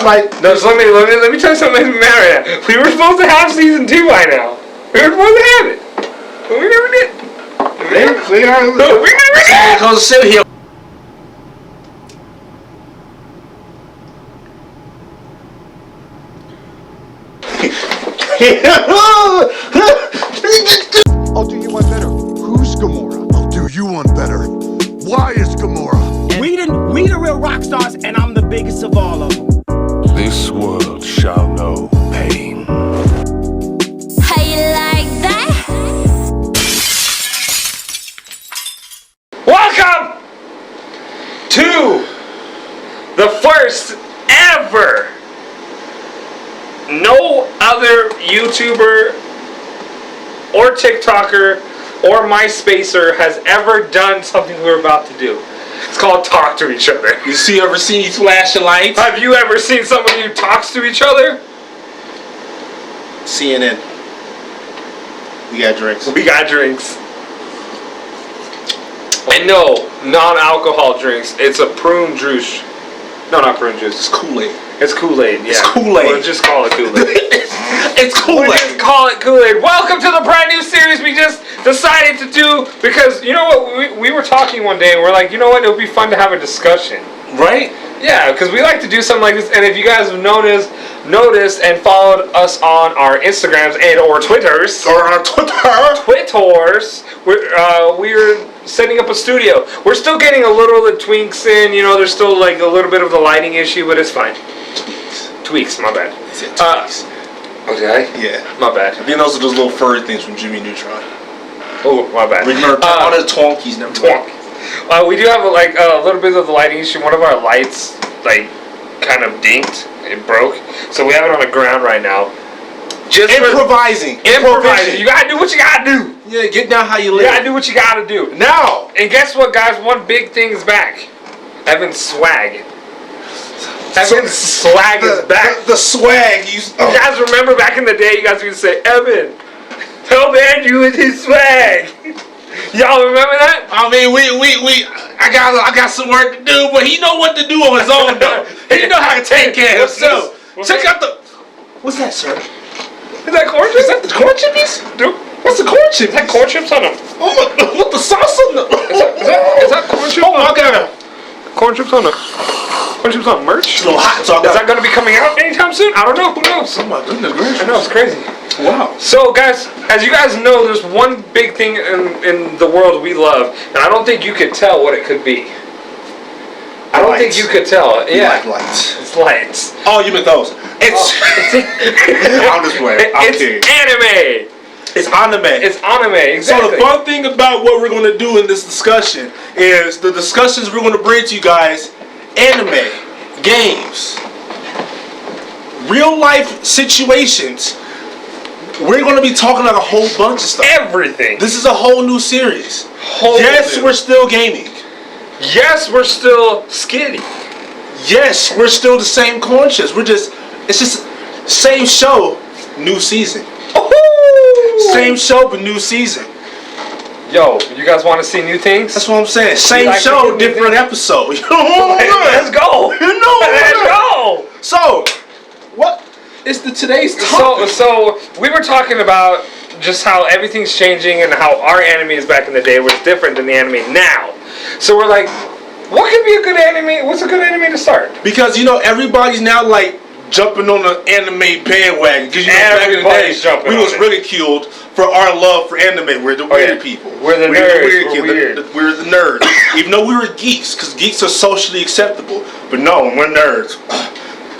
was like, no. So let me tell you something that matters. We were supposed to have season 2 by now. We were supposed to have it, but we never did. We never did. Because sit here. Oh, do you want better? Who's Gamora? Oh, do you want better? Why is Gamora? We the real rock stars, and I'm the biggest of all of them. This world shall know pain. How you like that? Welcome to the first ever. No other YouTuber or TikToker or MySpacer has ever done something we're about to do. It's called talk to each other. You ever seen these flashing lights? Have you ever seen somebody who talks to each other? CNN. We got drinks. We got drinks. And no, non-alcohol drinks. It's a prune juice. No, not prune juice. It's Kool-Aid. It's Kool-Aid, yeah. It's Kool-Aid. We'll just call it Kool-Aid. It's Kool-Aid. We'll just call it Kool-Aid. Welcome to the brand new series we just decided to do because, you know what, we were talking one day and we're like, you know what, it would be fun to have a discussion. Right? Yeah, because we like to do something like this, and if you guys have noticed and followed us on our Instagrams and or Twitters, we're setting up a studio. We're still getting a little of the tweaks in, you know, there's still like a little bit of the lighting issue, but it's fine. Tweaks, my bad. He said tweaks. Oh, did I? Yeah. My bad. I think those are those little furry things from Jimmy Neutron. Oh, my bad. Remember, all the Twonkies never Twonk. We do have like a little bit of the lighting issue. One of our lights like kind of dinked. It broke. So we have it on the ground right now. Just Improvising. You gotta do what you gotta do. Yeah, get down how you live. You gotta do what you gotta do. Now. And guess what, guys? One big thing is back. Evan's swag. Evan's swag is back. The swag. You guys remember back in the day, you guys used to say, Evan, help Andrew with his swag. Y'all remember that? I mean, I got some work to do, but he know what to do on his own though. He know how to take care of himself. Check out the. What's that, sir? Is that corn chips? Is that the corn chippies? Dude, what's the corn chips? Is that corn chips on them? Oh my! What the sauce on them? Is that corn chips? Oh my god! Corn chips on the. Corn chips on merch? It's a little hot, so is that going to be coming out anytime soon? I don't know. Who knows? Oh my goodness gracious! I know, it's crazy. Wow. So, guys, as you guys know, there's one big thing in the world we love, and I don't think you could tell what it could be. I don't think you could tell. Yeah. Like lights. It's lights. Oh, you meant those. It's. I'm just playing. I'm kidding. Anime. It's anime. It's anime, exactly. So the fun thing about what we're going to do in this discussion is the discussions we're going to bring to you guys, anime, games, real life situations. We're going to be talking about a whole bunch of stuff. Everything. This is a whole new series. New. We're still gaming. Yes, we're still skinny. Yes, we're still the same corn chips. It's just same show, new season. Same show, but new season. Yo, you guys want to see new things? That's what I'm saying. Same show, different episode. You know Let's go. You know Let's go. So, what is today's topic? So we were talking about just how everything's changing and how our anime back in the day was different than the anime now. So we're like, what could be a good anime? What's a good anime to start? Because everybody's now like jumping on the anime bandwagon. Because back in the day, we was ridiculed for our love for anime. We're the weird people. We're the nerds. We're the nerds. Even though we were geeks, because geeks are socially acceptable. But no, we're nerds.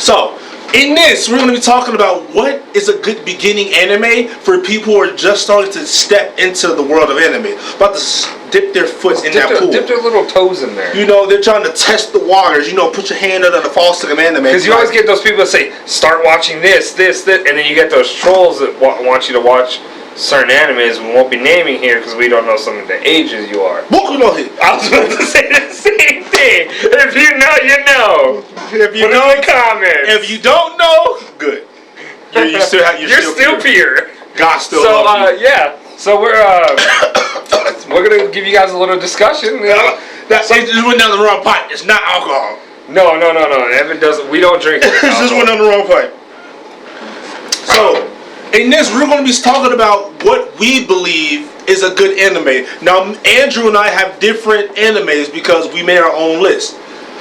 So, in this, we're going to be talking about what is a good beginning anime for people who are just starting to step into the world of anime. About to dip their foot in that pool. Dip their little toes in there. They're trying to test the waters. Put your hand under the faucet of anime. Because you always get those people that say, start watching this, and then you get those trolls that want you to watch certain animes. We won't be naming here because we don't know some of the ages you are. I was about to say the same thing. If you know, you know. If you put know, in the comments. If you don't know, good. You're still pure. God still loves you. Yeah. So we're gonna give you guys a little discussion. It just went down the wrong pipe. It's not alcohol. No. Evan doesn't. We don't drink. Just alcohol. went on the wrong pipe. So, in this, we're going to be talking about what we believe is a good anime. Now, Andrew and I have different animes because we made our own list.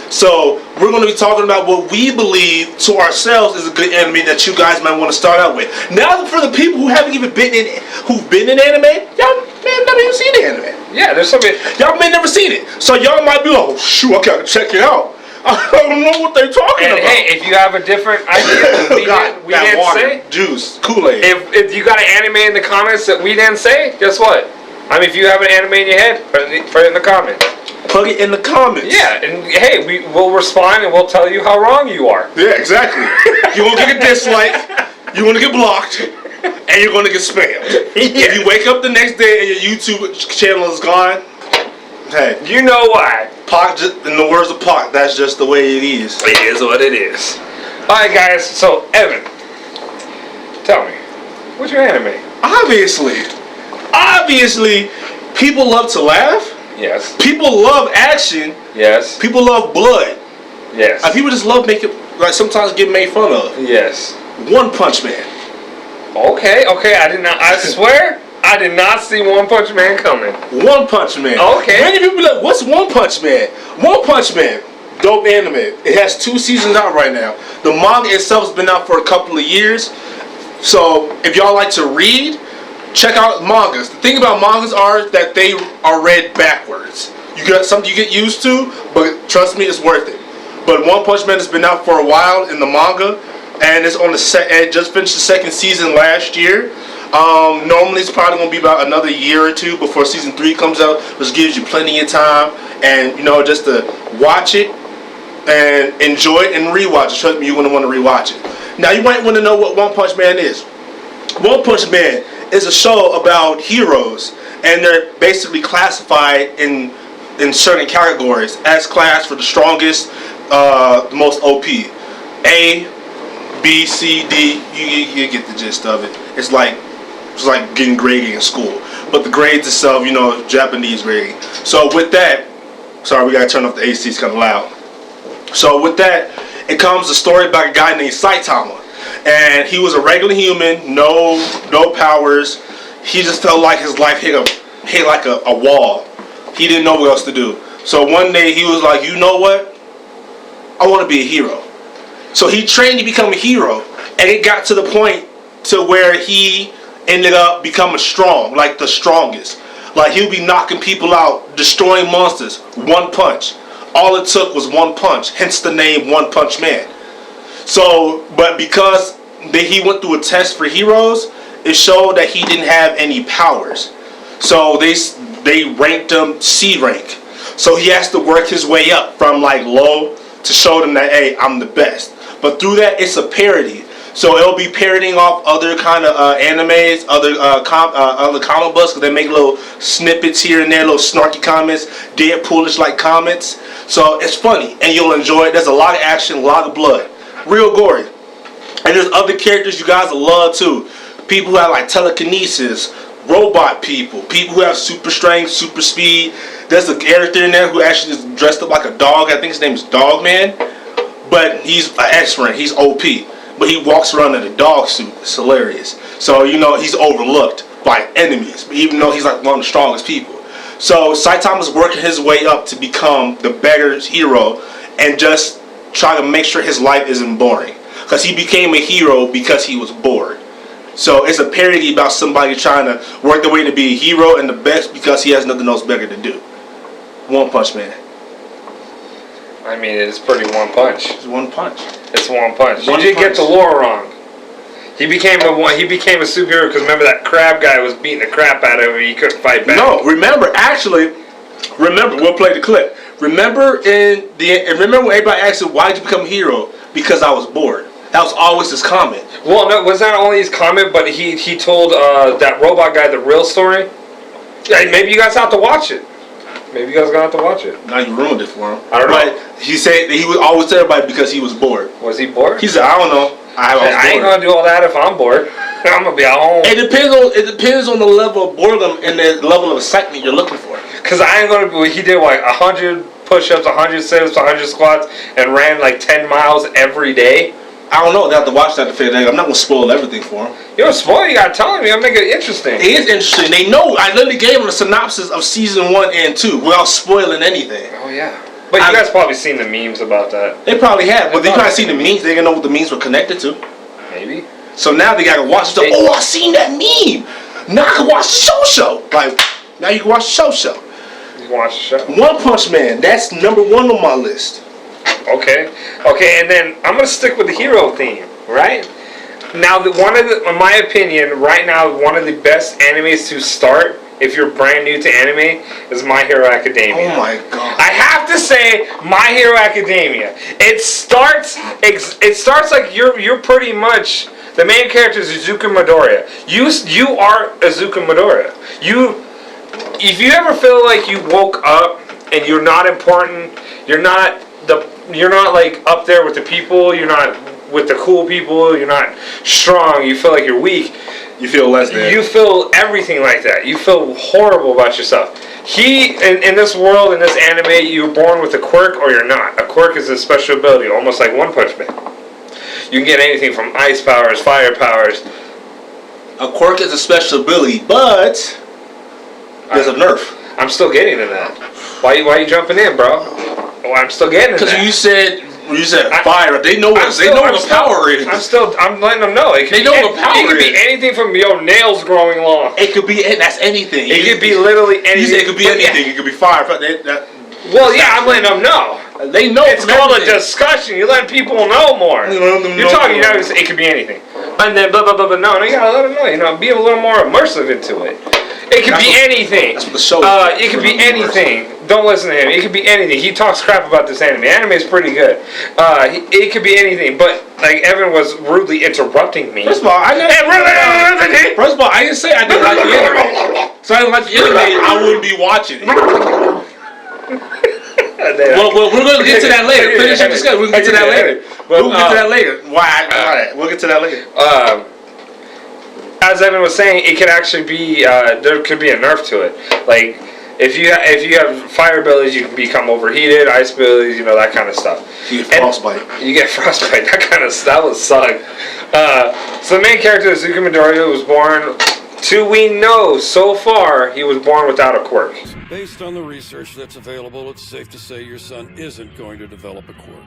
So, we're going to be talking about what we believe to ourselves is a good anime that you guys might want to start out with. Now, for the people who haven't even been in, who've been in anime, y'all may have never even seen the anime. Yeah, there's something. Y'all may never seen it. So, y'all might be like, oh, shoot, I gotta check it out. I don't know what they're talking And about. hey, if you have a different idea, we That didn't water, say. juice, Kool-Aid. If you got an anime in the comments that we didn't say, guess what? I mean, if you have an anime in your head, put it in the comments. Plug it in the comments. Yeah, and hey, we'll respond and we'll tell you how wrong you are. Yeah, exactly. You're gonna get a dislike, you're gonna get blocked, and you're gonna get spammed. If you wake up the next day and your YouTube channel is gone, hey, You know why? Pac, in the words of Pac, that's just the way it is. It is what it is. Alright, guys, so Evan, tell me, what's your anime? Obviously, people love to laugh. Yes. People love action. Yes. People love blood. Yes. And people just love making, like, sometimes get made fun of. Yes. One Punch Man. Okay, I swear, I did not see One Punch Man coming. One Punch Man. Okay. Many people be like, what's One Punch Man? One Punch Man, dope anime. It has 2 seasons out right now. The manga itself has been out for a couple of years. So if y'all like to read, check out mangas. The thing about mangas are that they are read backwards. You got something you get used to, but trust me, it's worth it. But One Punch Man has been out for a while in the manga, and it's on it just finished the 2nd season last year. Normally it's probably gonna be about another year or 2 before season 3 comes out, which gives you plenty of time and just to watch it and enjoy it and rewatch it. Trust me, you're gonna want to rewatch it. Now you might want to know what One Punch Man is. One Punch Man is a show about heroes, and they're basically classified in certain categories as class for the strongest, the most OP. A, B, C, D. You get the gist of it. It's like getting grading in school, but the grades itself, Japanese grading. So with that, sorry, we gotta turn off the AC. It's kind of loud. So with that, it comes a story about a guy named Saitama, and he was a regular human, no powers. He just felt like his life hit like a wall. He didn't know what else to do. So one day he was like, you know what? I want to be a hero. So he trained to become a hero, and it got to the point to where he ended up becoming strong, like the strongest. Like he'll be knocking people out, destroying monsters, one punch. All it took was one punch, hence the name One Punch Man. So, but because he went through a test for heroes, it showed that he didn't have any powers. So they ranked him C rank. So he has to work his way up from like low to show them that, hey, I'm the best. But through that, it's a parody. So it'll be parodying off other kind of animes, other comic books, because they make little snippets here and there, little snarky comments, Deadpoolish like comments. So it's funny, and you'll enjoy it. There's a lot of action, a lot of blood, real gory. And there's other characters you guys will love too. People who have like telekinesis, robot people who have super strength, super speed. There's a character in there who actually is dressed up like a dog. I think his name is Dogman, but he's an X-rank. He's OP. But he walks around in a dog suit. It's hilarious. So, he's overlooked by enemies, even though he's like one of the strongest people. So, Saitama's working his way up to become the better hero and just try to make sure his life isn't boring. Because he became a hero because he was bored. So, it's a parody about somebody trying to work their way to be a hero and the best because he has nothing else better to do. One Punch Man. I mean, it's pretty one punch. It's one punch. It's one punch. One You did get punch. the lore wrong. He became a superhero because remember that crab guy was beating the crap out of him and he couldn't fight back. No, remember, we'll play the clip. Remember when everybody asked him, why did you become a hero? Because I was bored. That was always his comment. Well, no, was that only his comment, but he told that robot guy the real story? Yeah, maybe you guys have to watch it. Maybe you guys gonna have to watch it. Now you ruined it for him. I don't know. But he said that he would always tell everybody because he was bored. Was he bored? He said, I don't know. I was I ain't bored. gonna do all that if I'm bored. I'm gonna be at home. It depends on the level of boredom and the level of excitement you're looking for. Cause I ain't gonna be. He did like 100 push-ups, 100 sit-ups, 100 squats, and ran like 10 miles every day? I don't know. They have to watch that to figure it out. I'm not gonna spoil everything for them. You don't spoil. You gotta tell me. I'll make it interesting. It is interesting. They know. I literally gave them a synopsis of season 1 and 2 without spoiling anything. Oh yeah. But you guys probably seen the memes about that. They probably have, but they probably seen the memes. They didn't know what the memes were connected to. Maybe. So now they gotta watch it. Oh, I seen that meme. Now I can watch Show. Like now you can watch Show. You can watch the show. One Punch Man. That's number 1 on my list. Okay, and then I'm gonna stick with the hero theme, right? Now, in my opinion, right now, one of the best animes to start if you're brand new to anime is My Hero Academia. Oh my god! I have to say, My Hero Academia. It starts like you're pretty much the main character is Izuku Midoriya. You are Izuku Midoriya. If you ever feel like you woke up and you're not important, you're not like up there with the people, you're not with the cool people, you're not strong, you feel like you're weak, You feel less than. you feel everything like that. You feel horrible about yourself. In this world, in this anime, you're born with a quirk or you're not. A quirk is a special ability, almost like One Punch Man. You can get anything from ice powers, fire powers. A quirk is a special ability, but there's a nerf. I'm still getting to that. Why you jumping in, bro? Oh, I'm still getting to Because that. you said fire. They know what the power is. I'm letting them know. They know what power It could be is. anything from nails growing long. It could be. That's anything. It could be literally anything. You said it could be But anything. yeah. It could be fire. Well, yeah, I'm letting them know. They know. It's from called a everything. discussion. You're letting people know more. You let them You're know talking. more. It could be anything. And then blah blah blah blah. No, you gotta let them know. Be a little more immersive into it. It could be anything. That's what the show is. It could be anything. Don't listen to him. It could be anything. He talks crap about this anime. Anime is pretty good. It could be anything. But like Evan was rudely interrupting me. First of all, I didn't say I didn't like the anime. So I didn't like the anime. I wouldn't be watching it. Well, we're going to get to that later. Finish your discussion. We'll get to that later. We'll get to that later. Why? We'll get to that later. As Evan was saying, it could actually be there could be a nerf to it. Like if you have fire abilities, you can become overheated. Ice abilities, that kind of stuff. You get frostbite. You get frostbite. That would suck. So the main character, Izuku Midoriya, was born. We know so far he was born without a quirk. Based on the research that's available, it's safe to say your son isn't going to develop a quirk.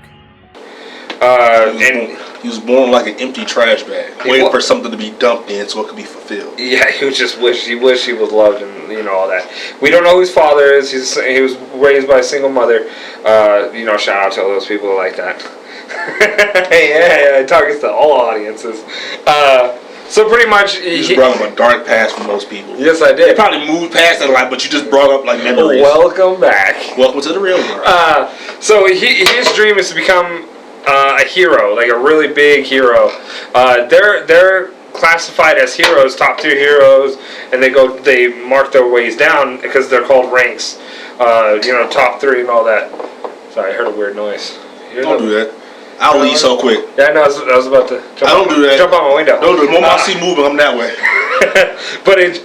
And he was born like an empty trash bag, waiting for something to be dumped in so it could be fulfilled. yeah, he wish he was loved and all that. We don't know who his father is. He was raised by a single mother. Shout out to all those people like that. yeah, targets to all audiences. So pretty much, You just brought up a dark past for most people. Yes, I They did. probably moved past that a lot, but you just brought up like memories. Welcome back. Welcome to the real world. So his dream is to become a hero, like a really big hero. They're classified as heroes, top tier heroes, and they mark their ways down because they're called ranks. Top 3 and all that. Sorry, I heard a weird noise. Don't do that. I'll leave so quick. Yeah, I know. I was about to jump jump out my window. Don't do it. The moment I see moving, I'm that way. But it's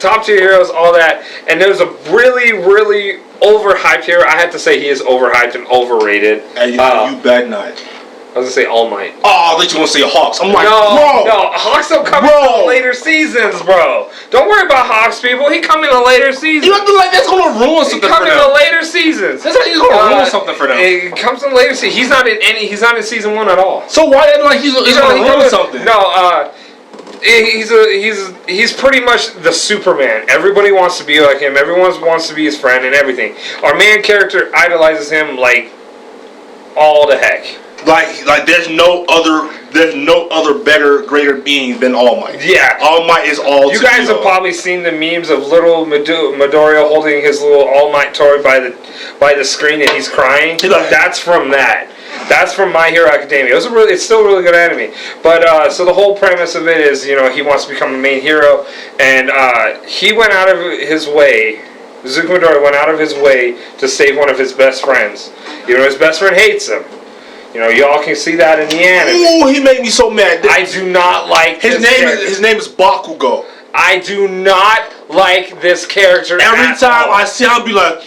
top tier heroes, all that, and there's a really, really overhyped hero. I have to say he is overhyped and overrated. And you bad night. I was gonna say All Might. Oh, I thought you want to say Hawks. I'm like, No, bro. Hawks don't come in the later seasons, bro. Don't worry about Hawks, people. He come in the later seasons. You have to like that's gonna ruin He something come for in the them. later seasons. That's he's gonna ruin something for them. It comes in later seasons. He's not in season 1 at all. So why like he's gonna ruin something? No, he's pretty much the Superman. Everybody wants to be like him. Everyone wants to be his friend and everything. Our main character idolizes him like all the heck. Like there's no other better, greater being than All Might. Yeah. All Might is all. You guys have probably seen the memes of little Midoriya holding his little All Might toy by the screen and he's crying. That's from that. That's from My Hero Academia. It's still a really good anime. But so the whole premise of it is, he wants to become a main hero, and he went out of his way. Izuku Midoriya went out of his way to save one of his best friends. His best friend hates him. Y'all can see that in the anime. Ooh, he made me so mad. I do not like his name is Bakugo. I do not like this character. Every time I see him, I'll be like,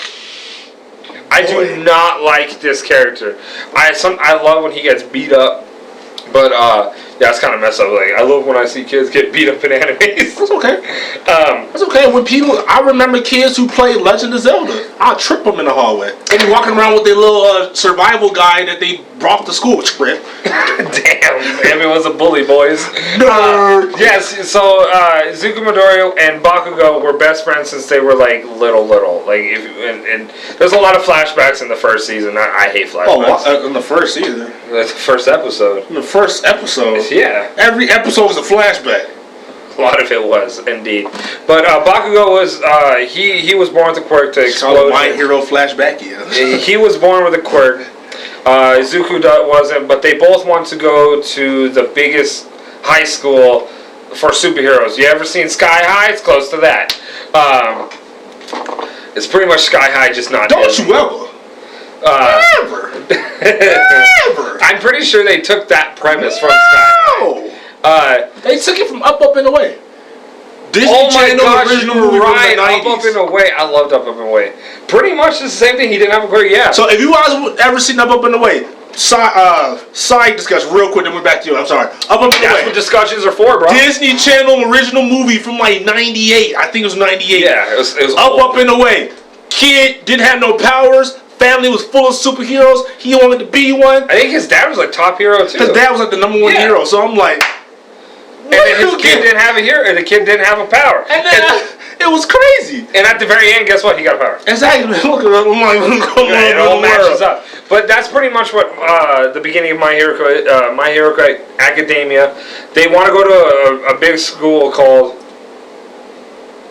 I do not like this character. I love when he gets beat up, but yeah, it's kind of messed up. Like, I love when I see kids get beat up in animes. That's okay. That's okay. When people, I remember kids who played Legend of Zelda. I'll trip them in the hallway. They be walking around with their little survival guide that they brought to school. Trip. Damn, everyone's a bully, boys. Nerd. Yes, so Izuku Midoriya and Bakugo were best friends since they were like little. Like, and there's a lot of flashbacks in the first season. I hate flashbacks. Oh, in the first season. That's the first episode. In the first episode. Yeah. Every episode was a flashback. A lot of it was, indeed. But Bakugo was, he was born with a quirk to explode. My Hero flashback, yeah. He was born with a quirk. Izuku wasn't, but they both want to go to the biggest high school for superheroes. You ever seen Sky High? It's close to that. It's pretty much Sky High, just not Don't Disney. you ever. Never. Never. I'm pretty sure they took that premise from Sky High. They took it from Up and Away. Disney Oh my Channel gosh, original you're movie from right. the 90s. Up and Away. I loved Up and Away. Pretty much the same thing. He didn't have a quirk, yeah. So if you guys ever seen Up and Away, side discussion real quick, then we're back to you. I'm sorry. Up and That's Away. what discussions are for, bro. Disney Channel original movie from like 98. I think it was 98. Yeah, it was Up and Away. Kid didn't have no powers. Family was full of superheroes. He wanted to be one. I think his dad was like top hero too. His dad was like the #1 Yeah. hero. So I'm like, And then his kid didn't have a hero, and the kid didn't have a power. And then it was crazy. And at the very end, guess what? He got a power. Exactly. Look at that. I'm like, It all matches up. But that's pretty much what the beginning of My Hero Academia. They want to go to a big school called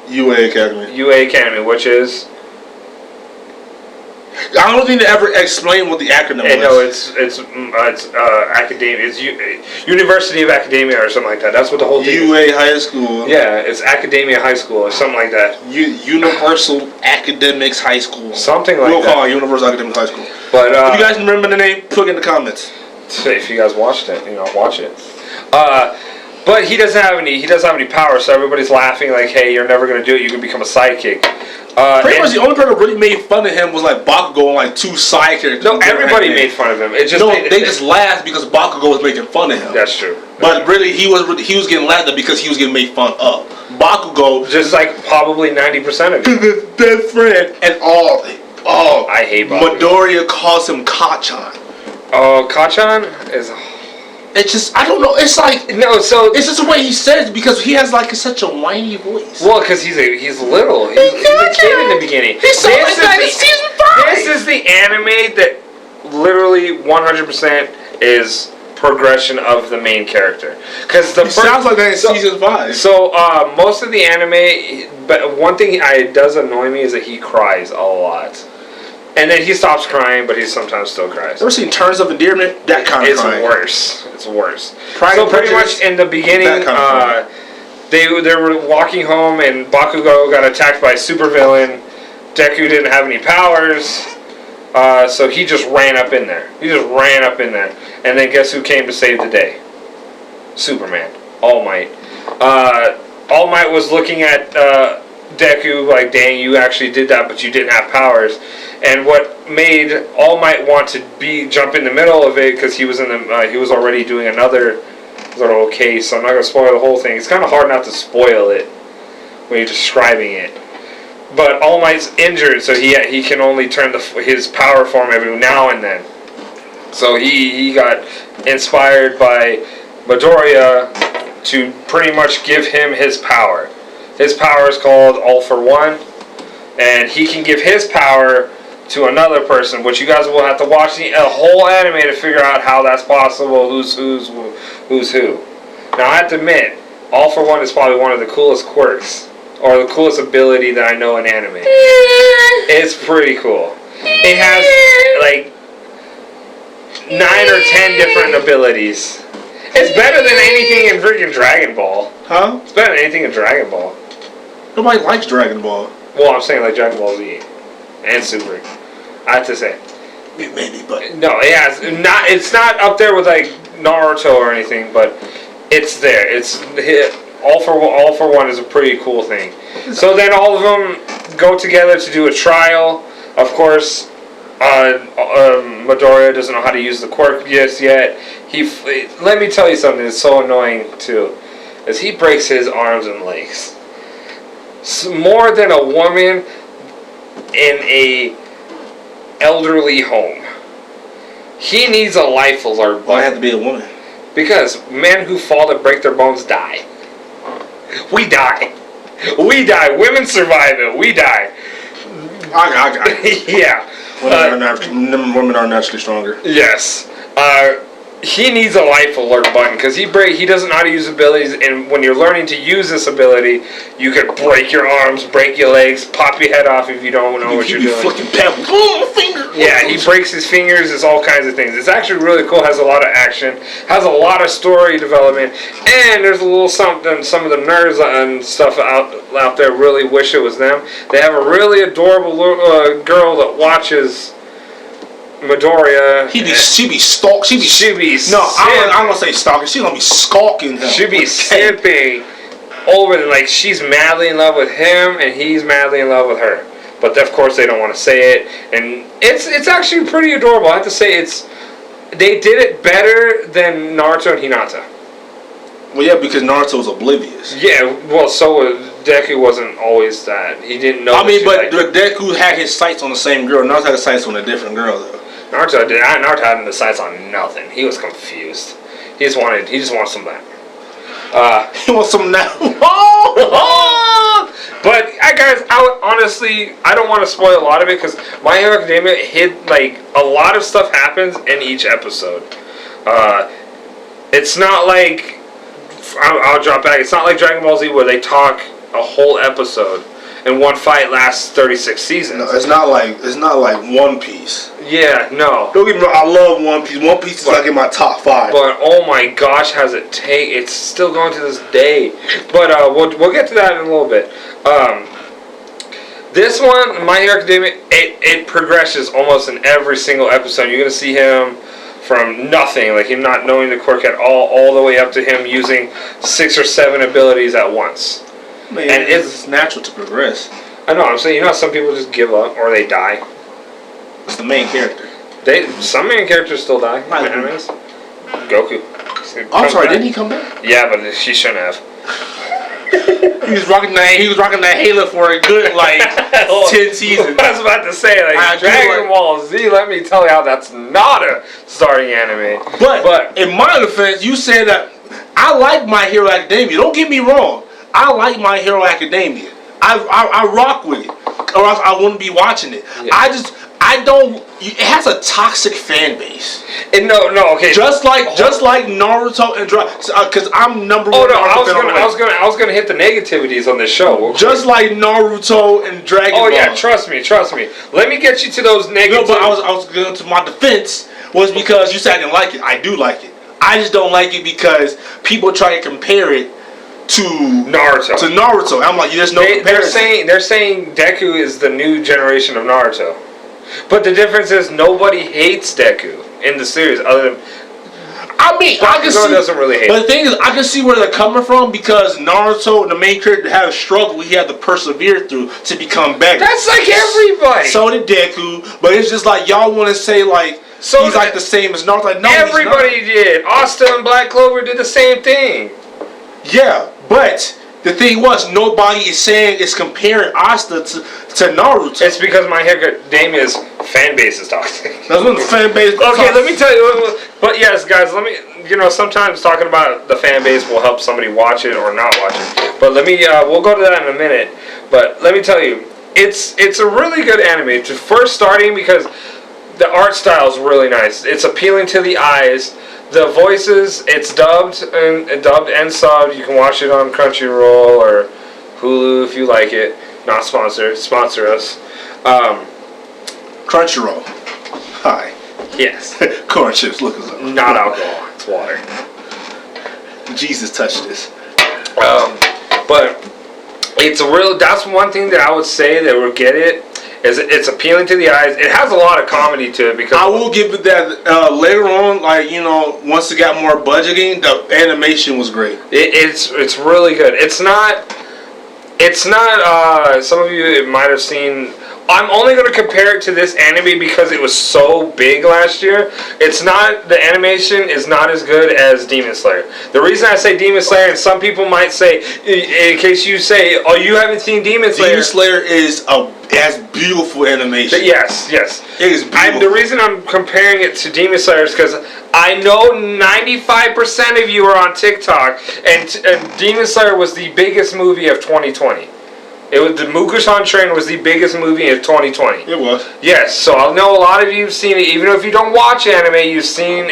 UA Academy. UA Academy, which is I don't think they ever explain what the acronym was. no, it's Academia. It's University of Academia or something like that. That's what the whole thing is. UA High School. Yeah, it's Academia High School or something like that. Universal Academics High School. Something like we'll that. call it Universal Academics High School. But if you guys remember the name, put it in the comments. if you guys watched it, watch it. But he doesn't have any power, so everybody's laughing like, "Hey, you're never gonna do it. You can become a sidekick." Pretty much the only person that really made fun of him was like Bakugo and like 2 side characters. No, everybody made fun of him. It just they just laughed because Bakugo was making fun of him. That's true. But really, he was getting laughed at because he was getting made fun of. Bakugo, Just like probably 90% of it. his best friend, and all. I hate Bakugo. Midoriya calls him Kachan. Oh, Kachan is. It's just, I don't know. It's like, No, so it's just the way he says it because he has like such a whiny voice. well, because he's little. He's a kid in the beginning. He's so like that in season 5. This is the anime that literally 100% is progression of the main character. Because the It sounds like that in season 5. So most of the anime, but one thing does annoy me is that he cries a lot. And then he stops crying, but he sometimes still cries. Ever seen Terms of Endearment? That kind of It's crying. worse. It's worse. Pride So and pretty Prejudice, much in the beginning, that kind of they were walking home, and Bakugo got attacked by a supervillain. Deku didn't have any powers, so he just ran up in there. And then guess who came to save the day? Superman. All Might. All Might was looking at Deku like, dang, you actually did that, but you didn't have powers. And what made All Might want to jump in the middle of it, because he was he was already doing another little case. So I'm not gonna spoil the whole thing. It's kind of hard not to spoil it when you're describing it. But All Might's injured, so he can only turn his power form every now and then. So he got inspired by Midoriya to pretty much give him his power. His power is called All for One, and he can give his power to another person, which you guys will have to watch the whole anime to figure out how that's possible, who's who. Now I have to admit, All for One is probably one of the coolest quirks, or the coolest ability that I know in anime. It's pretty cool. It has like 9 or 10 different abilities. It's better than anything in freaking Dragon Ball. Huh? It's better than anything in DragonAll. Nobody likes Dragon Ball. Well, I'm saying like Dragon Ball Z and Super. I have to say. Maybe, but No, it has not. It's not up there with like Naruto or anything, but it's there. It's All for One is a pretty cool thing. So then all of them go together to do a trial. Of course, Midoriya doesn't know how to use the quirk just yet. Let me tell you something that's so annoying too, is he breaks his arms and legs. More than a woman in a elderly home. He needs a life alert Why have to button. be a woman? Because men who fall to break their bones die. We die. We die. Women survive it. We die. I got it. Yeah. Women are naturally stronger. Yes. He needs a life alert button because he doesn't know how to use abilities, and when you're learning to use this ability, you could break your arms, break your legs, pop your head off if you don't know what you're doing. Flicking pebbles. Oh, my finger. Yeah, he breaks his fingers. It's all kinds of things. It's actually really cool. Has a lot of action. Has a lot of story development. And there's a little something. Some of the nerds and stuff out there really wish it was them. They have a really adorable girl that watches Midoriya. She be stalking. I'm gonna say stalking. She's gonna be stalking him. She be simping over them. Like, she's madly in love with him, and he's madly in love with her. But of course they don't want to say it, and it's actually pretty adorable. I have to say they did it better than Naruto and Hinata. Well, yeah, because Naruto's oblivious. Yeah, well, so Deku wasn't always that. He didn't know. I mean, but Deku had his sights on the same girl. Naruto had his sights on a different girl, though. Naruto had the sights on nothing. He was confused. He just wanted some of that. He wants some now. But guys, I don't want to spoil a lot of it because My Hero Academia like a lot of stuff happens in each episode. It's not like I'll drop back. It's not like Dragon Ball Z where they talk a whole episode and one fight lasts 36 seasons. No, it's not like One Piece. Yeah, no. Don't get me wrong, I love One Piece. One Piece is like in my top 5. But oh my gosh, it's still going to this day. But we'll get to that in a little bit. This one, My Hero Academia, it progresses almost in every single episode. You're gonna see him from nothing, like him not knowing the quirk at all the way up to him using 6 or 7 abilities at once. Man, and it's natural to progress. I know. I'm saying, some people just give up or they die. It's the main character. Some main characters still die. Not in animes. Goku. I'm sorry, didn't he come back? Yeah, but she shouldn't have. He was rocking that Halo for a good 10 seasons. I was about to say, Dragon Ball Z. Let me tell you how that's not a starting anime. But in my defense, you said that I like My Hero Academia. Don't get me wrong. I like My Hero Academia. I rock with it, or else I wouldn't be watching it. Yeah. It has a toxic fan base. Okay. Just like Naruto and because I'm number one. Oh no, I was gonna hit the negativities on this show. Just like Naruto and Dragon Ball. Oh yeah, trust me. Let me get you to those negatives. No, but I was going to my defense was because you said I didn't like it. I do like it. I just don't like it because people try to compare it to Naruto. I'm like, there's no comparison. They're saying Deku is the new generation of Naruto. But the difference is nobody hates Deku in the series other than I can see doesn't really hate. But the thing is, I can see where they're coming from because Naruto, the main character, had a struggle he had to persevere through to become better. That's like everybody. So did Deku, but it's just like y'all want to say he's like the same as Naruto. No, everybody did. Asta and Black Clover did the same thing. Yeah, but the thing was, nobody is comparing Asta to Naruto. It's because My Hero Academia's fan base is toxic. That's when the fan base. Okay, let me tell you. But yes, guys, let me. Sometimes talking about the fan base will help somebody watch it or not watch it. But let me. We'll go to that in a minute. But let me tell you, it's a really good anime. It's first starting because the art style is really nice. It's appealing to the eyes. The voices, it's dubbed and subbed. You can watch it on Crunchyroll or Hulu if you like it. Not sponsored. Sponsor us. Crunchyroll. Hi. Yes. Corn chips. Look us up. Not alcohol. It's water. Jesus touched this. But it's a real. That's one thing that I would say that will get it. It's appealing to the eyes. It has a lot of comedy to it because I will give it that later on, once it got more budgeting, the animation was great. It's really good. It's not. Some of you might have seen I'm only going to compare it to this anime because it was so big last year. It's not, the animation is not as good as Demon Slayer. The reason I say Demon Slayer, and some people might say, in case you say, oh, you haven't seen Demon Slayer. Demon Slayer has beautiful animation. Yes. It is beautiful. The reason I'm comparing it to Demon Slayer is because I know 95% of you are on TikTok, and Demon Slayer was the biggest movie of 2020. The Mukashan Train was the biggest movie of 2020. It was. Yes, so I know a lot of you have seen it. Even if you don't watch anime, you've seen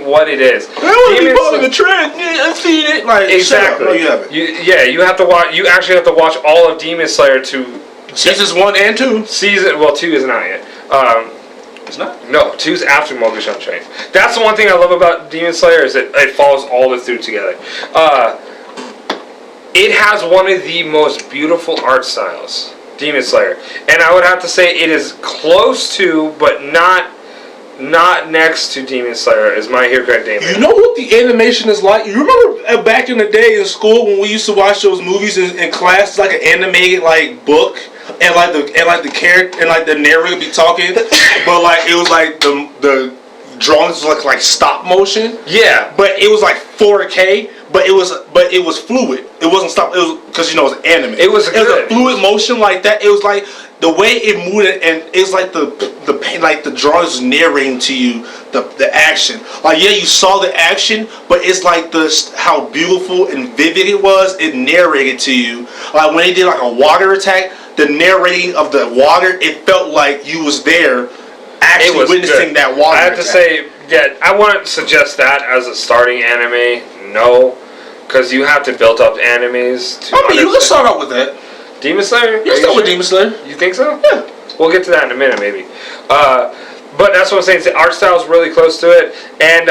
what it is. I want to be part of the trend. Yeah, I've seen it. Like, exactly. No, you haven't. You have to watch. You actually have to watch all of Demon Slayer to Seasons 1 and 2. 2 is not yet. It's not? No, 2's after Mokashan Train. That's the one thing I love about Demon Slayer is that it follows all the through together. It has one of the most beautiful art styles, Demon Slayer, and I would have to say it is close to, but not next to Demon Slayer as My Hero Academia. You know what the animation is like? You remember back in the day in school when we used to watch those movies in class, it's like an animated like book, and the character and like the narrator be talking, but like it was like the drawings was like stop motion. Yeah, but it was like 4K. But it was fluid. It wasn't stop. It was because it was anime. It was a fluid motion like that. It was like the way it moved, and it was like the paint, like the drawings was narrating to you the action. Like you saw the action, but it's like how beautiful and vivid it was. It narrated to you. Like when they did like a water attack, the narrating of the water, it felt like you was there, actually witnessing that water. I have to say, yeah, I wouldn't suggest that as a starting anime. No. Because you have to build up animes to you can start out with that. Demon Slayer? You can start with Demon Slayer. You think so? Yeah. We'll get to that in a minute, maybe. But that's what I'm saying. The art style is really close to it. And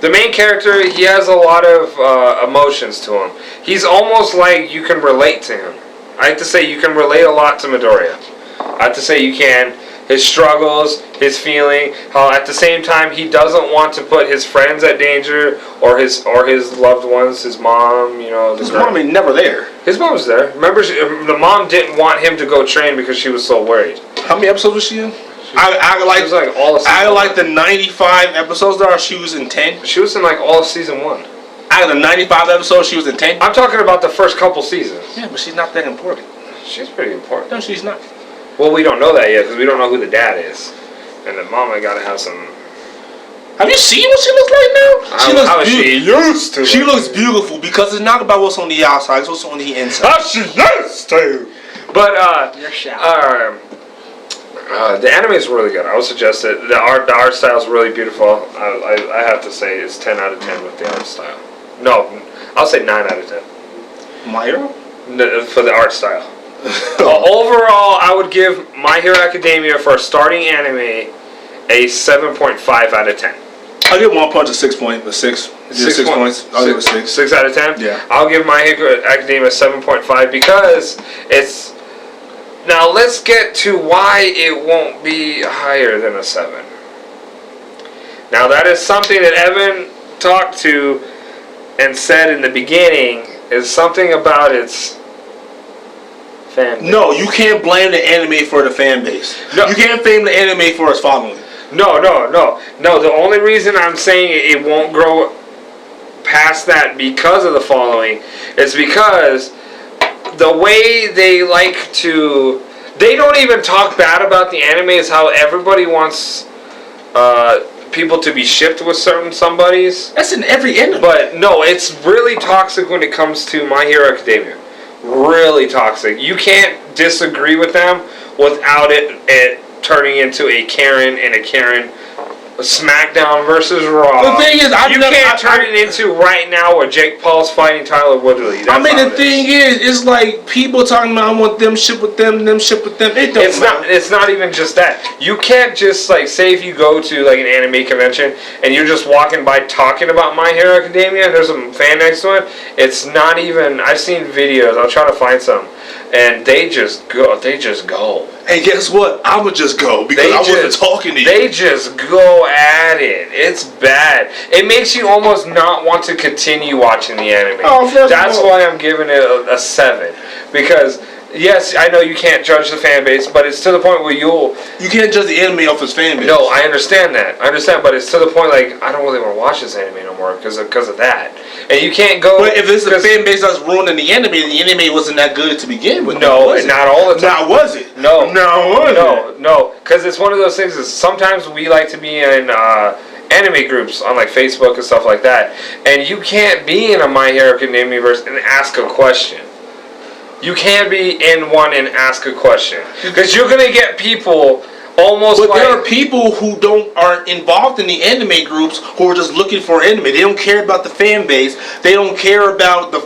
the main character, he has a lot of emotions to him. He's almost like you can relate to him. I have to say you can relate a lot to Midoriya. I have to say you can. His struggles, his feeling, how at the same time he doesn't want to put his friends at danger or his loved ones, his mom, His mom ain't never there. His mom's there. Remember, the mom didn't want him to go train because she was so worried. How many episodes was she in? I like all of season like the 95 episodes there. She was in 10. She was in like all of season 1. Out of the 95 episodes, she was in 10. I'm talking about the first couple seasons. Yeah, but she's not that important. She's pretty important. No, she's not. Well, we don't know that yet because we don't know who the dad is, and the mama got to have some. Have you seen what she looks like now? How she used to. She looks beautiful because it's not about what's on the outside; it's what's on the inside. How she used to. But the anime is really good. I would suggest it. The art style is really beautiful. I have to say it's 10 out of 10 with the art style. No, I'll say 9 out of 10. My Hero? For the art style. Overall, I would give My Hero Academia for a starting anime a 7.5 out of 10. I'll give One Punch a 6 point, a 6. 6 points. I'll give it a 6. 6 out of 10? Yeah. I'll give My Hero Academia a 7.5 because it's... Now let's get to why it won't be higher than a 7. Now that is something that Evan talked to and said in the beginning is something about its... fan base. No, you can't blame the anime for the fan base. No. You can't blame the anime for its following. No. The only reason I'm saying it won't grow past that because of the following is because the way they like to... They don't even talk bad about the anime is how everybody wants people to be shipped with certain somebodies. That's in every anime. But no, it's really toxic when it comes to My Hero Academia. Really toxic. You can't disagree with them without it turning into a Karen and a Karen SmackDown versus Raw. The thing is, you can't turn it into right now where Jake Paul's fighting Tyler Woodley. The thing is, it's like people talking about I want them ship with them ship with them. It's not even just that. You can't just like say if you go to like an anime convention and you're just walking by talking about My Hero Academia and there's a fan next to it. It's not even. I've seen videos. I'll try to find some. And they just go. And guess what? I'ma just go because I wasn't talking to you. They just go at it. It's bad. It makes you almost not want to continue watching the anime. Oh, That's why I'm giving it a 7 because Yes, I know you can't judge the fan base, but it's to the point where You can't judge the anime off his fan base. No, I understand that. But it's to the point like I don't really want to watch this anime no more because of that. And you can't go. But if it's a fan base that's ruining the anime wasn't that good to begin with. No, not all the time. Now was it? No, was no, because it's one of those things. Is sometimes we like to be in anime groups on like Facebook and stuff like that, and you can't be in a My Hero Academia verse and ask a question. You can't be in one and ask a question because you're gonna get people almost. But there are people who aren't involved in the anime groups who are just looking for anime. They don't care about the fan base. They don't care about the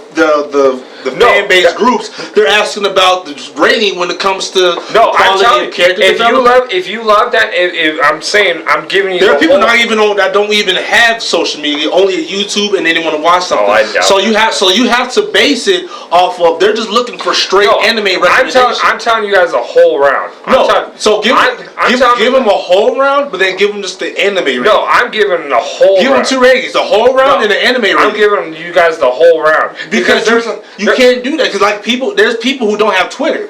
fan base groups. They're asking about the rating when it comes to quality of character development. If you love that, I'm saying I'm giving you. There are people that don't even have social media, only YouTube, and then they want to watch something. Oh, I doubt so you have to base it off of. They're just looking for straight anime recommendations. I'm telling you guys a whole round. Give them a whole round, but then give them just the anime rating. No, I'm giving the whole round. Give them 2 ratings, the whole round and the anime rating. I'm giving you guys the whole round. Because you can't do that. Because there's people who don't have Twitter.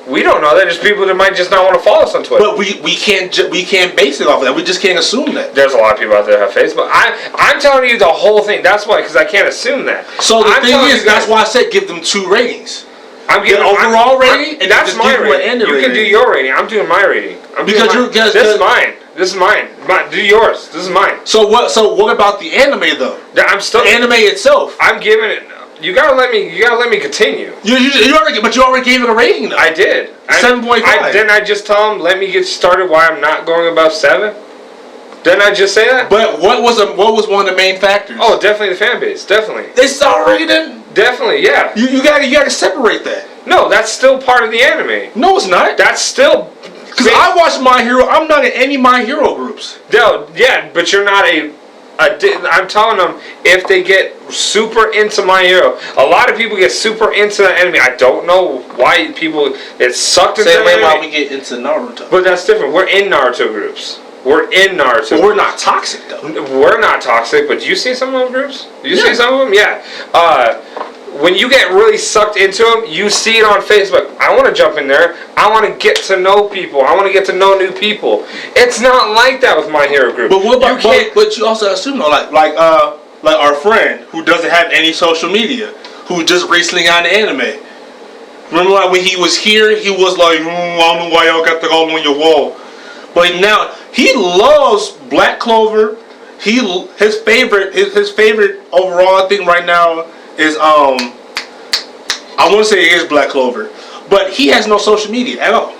We don't know that. There's people that might just not want to follow us on Twitter. But we can't base it off of that. We just can't assume that. There's a lot of people out there that have Facebook. I'm telling you the whole thing. That's why, because I can't assume that. So the thing is, that's why I said give them 2 ratings. I'm giving overall rating, and that's my rating. You can do your rating. I'm doing my rating. This is mine. This is mine. Do yours. This is mine. So what about the anime though? I'm still the anime itself. I'm giving it. You gotta let me continue. You already gave it a rating though. I did. 7.5. Didn't I just tell him let me get started? Why I'm not going above 7? Didn't I just say that? But what was one of the main factors? Oh, definitely the fan base. Definitely. It's already then. Definitely, yeah. You gotta separate that. No, that's still part of the anime. No, it's not. That's still. Because I watch My Hero. I'm not in any My Hero groups. No, yeah, but you're not I'm telling them if they get super into My Hero, a lot of people get super into the anime. I don't know why people get sucked into Same way anime. why we get into Naruto. But that's different. We're in Naruto groups. We're in Naruto. But we're not toxic though. We're not toxic. But do you see some of those groups? Do you see some of them? Yeah. When you get really sucked into them, you see it on Facebook. I want to jump in there. I want to get to know people. I want to get to know new people. It's not like that with My Hero Group. But what about? But you also assume though, like our friend who doesn't have any social media, who just recently got into anime. Remember, like when he was here, he was like, I don't know why y'all got the all on your wall. But now he loves Black Clover. His favorite overall thing right now is I want to say it is Black Clover, but he has no social media at all.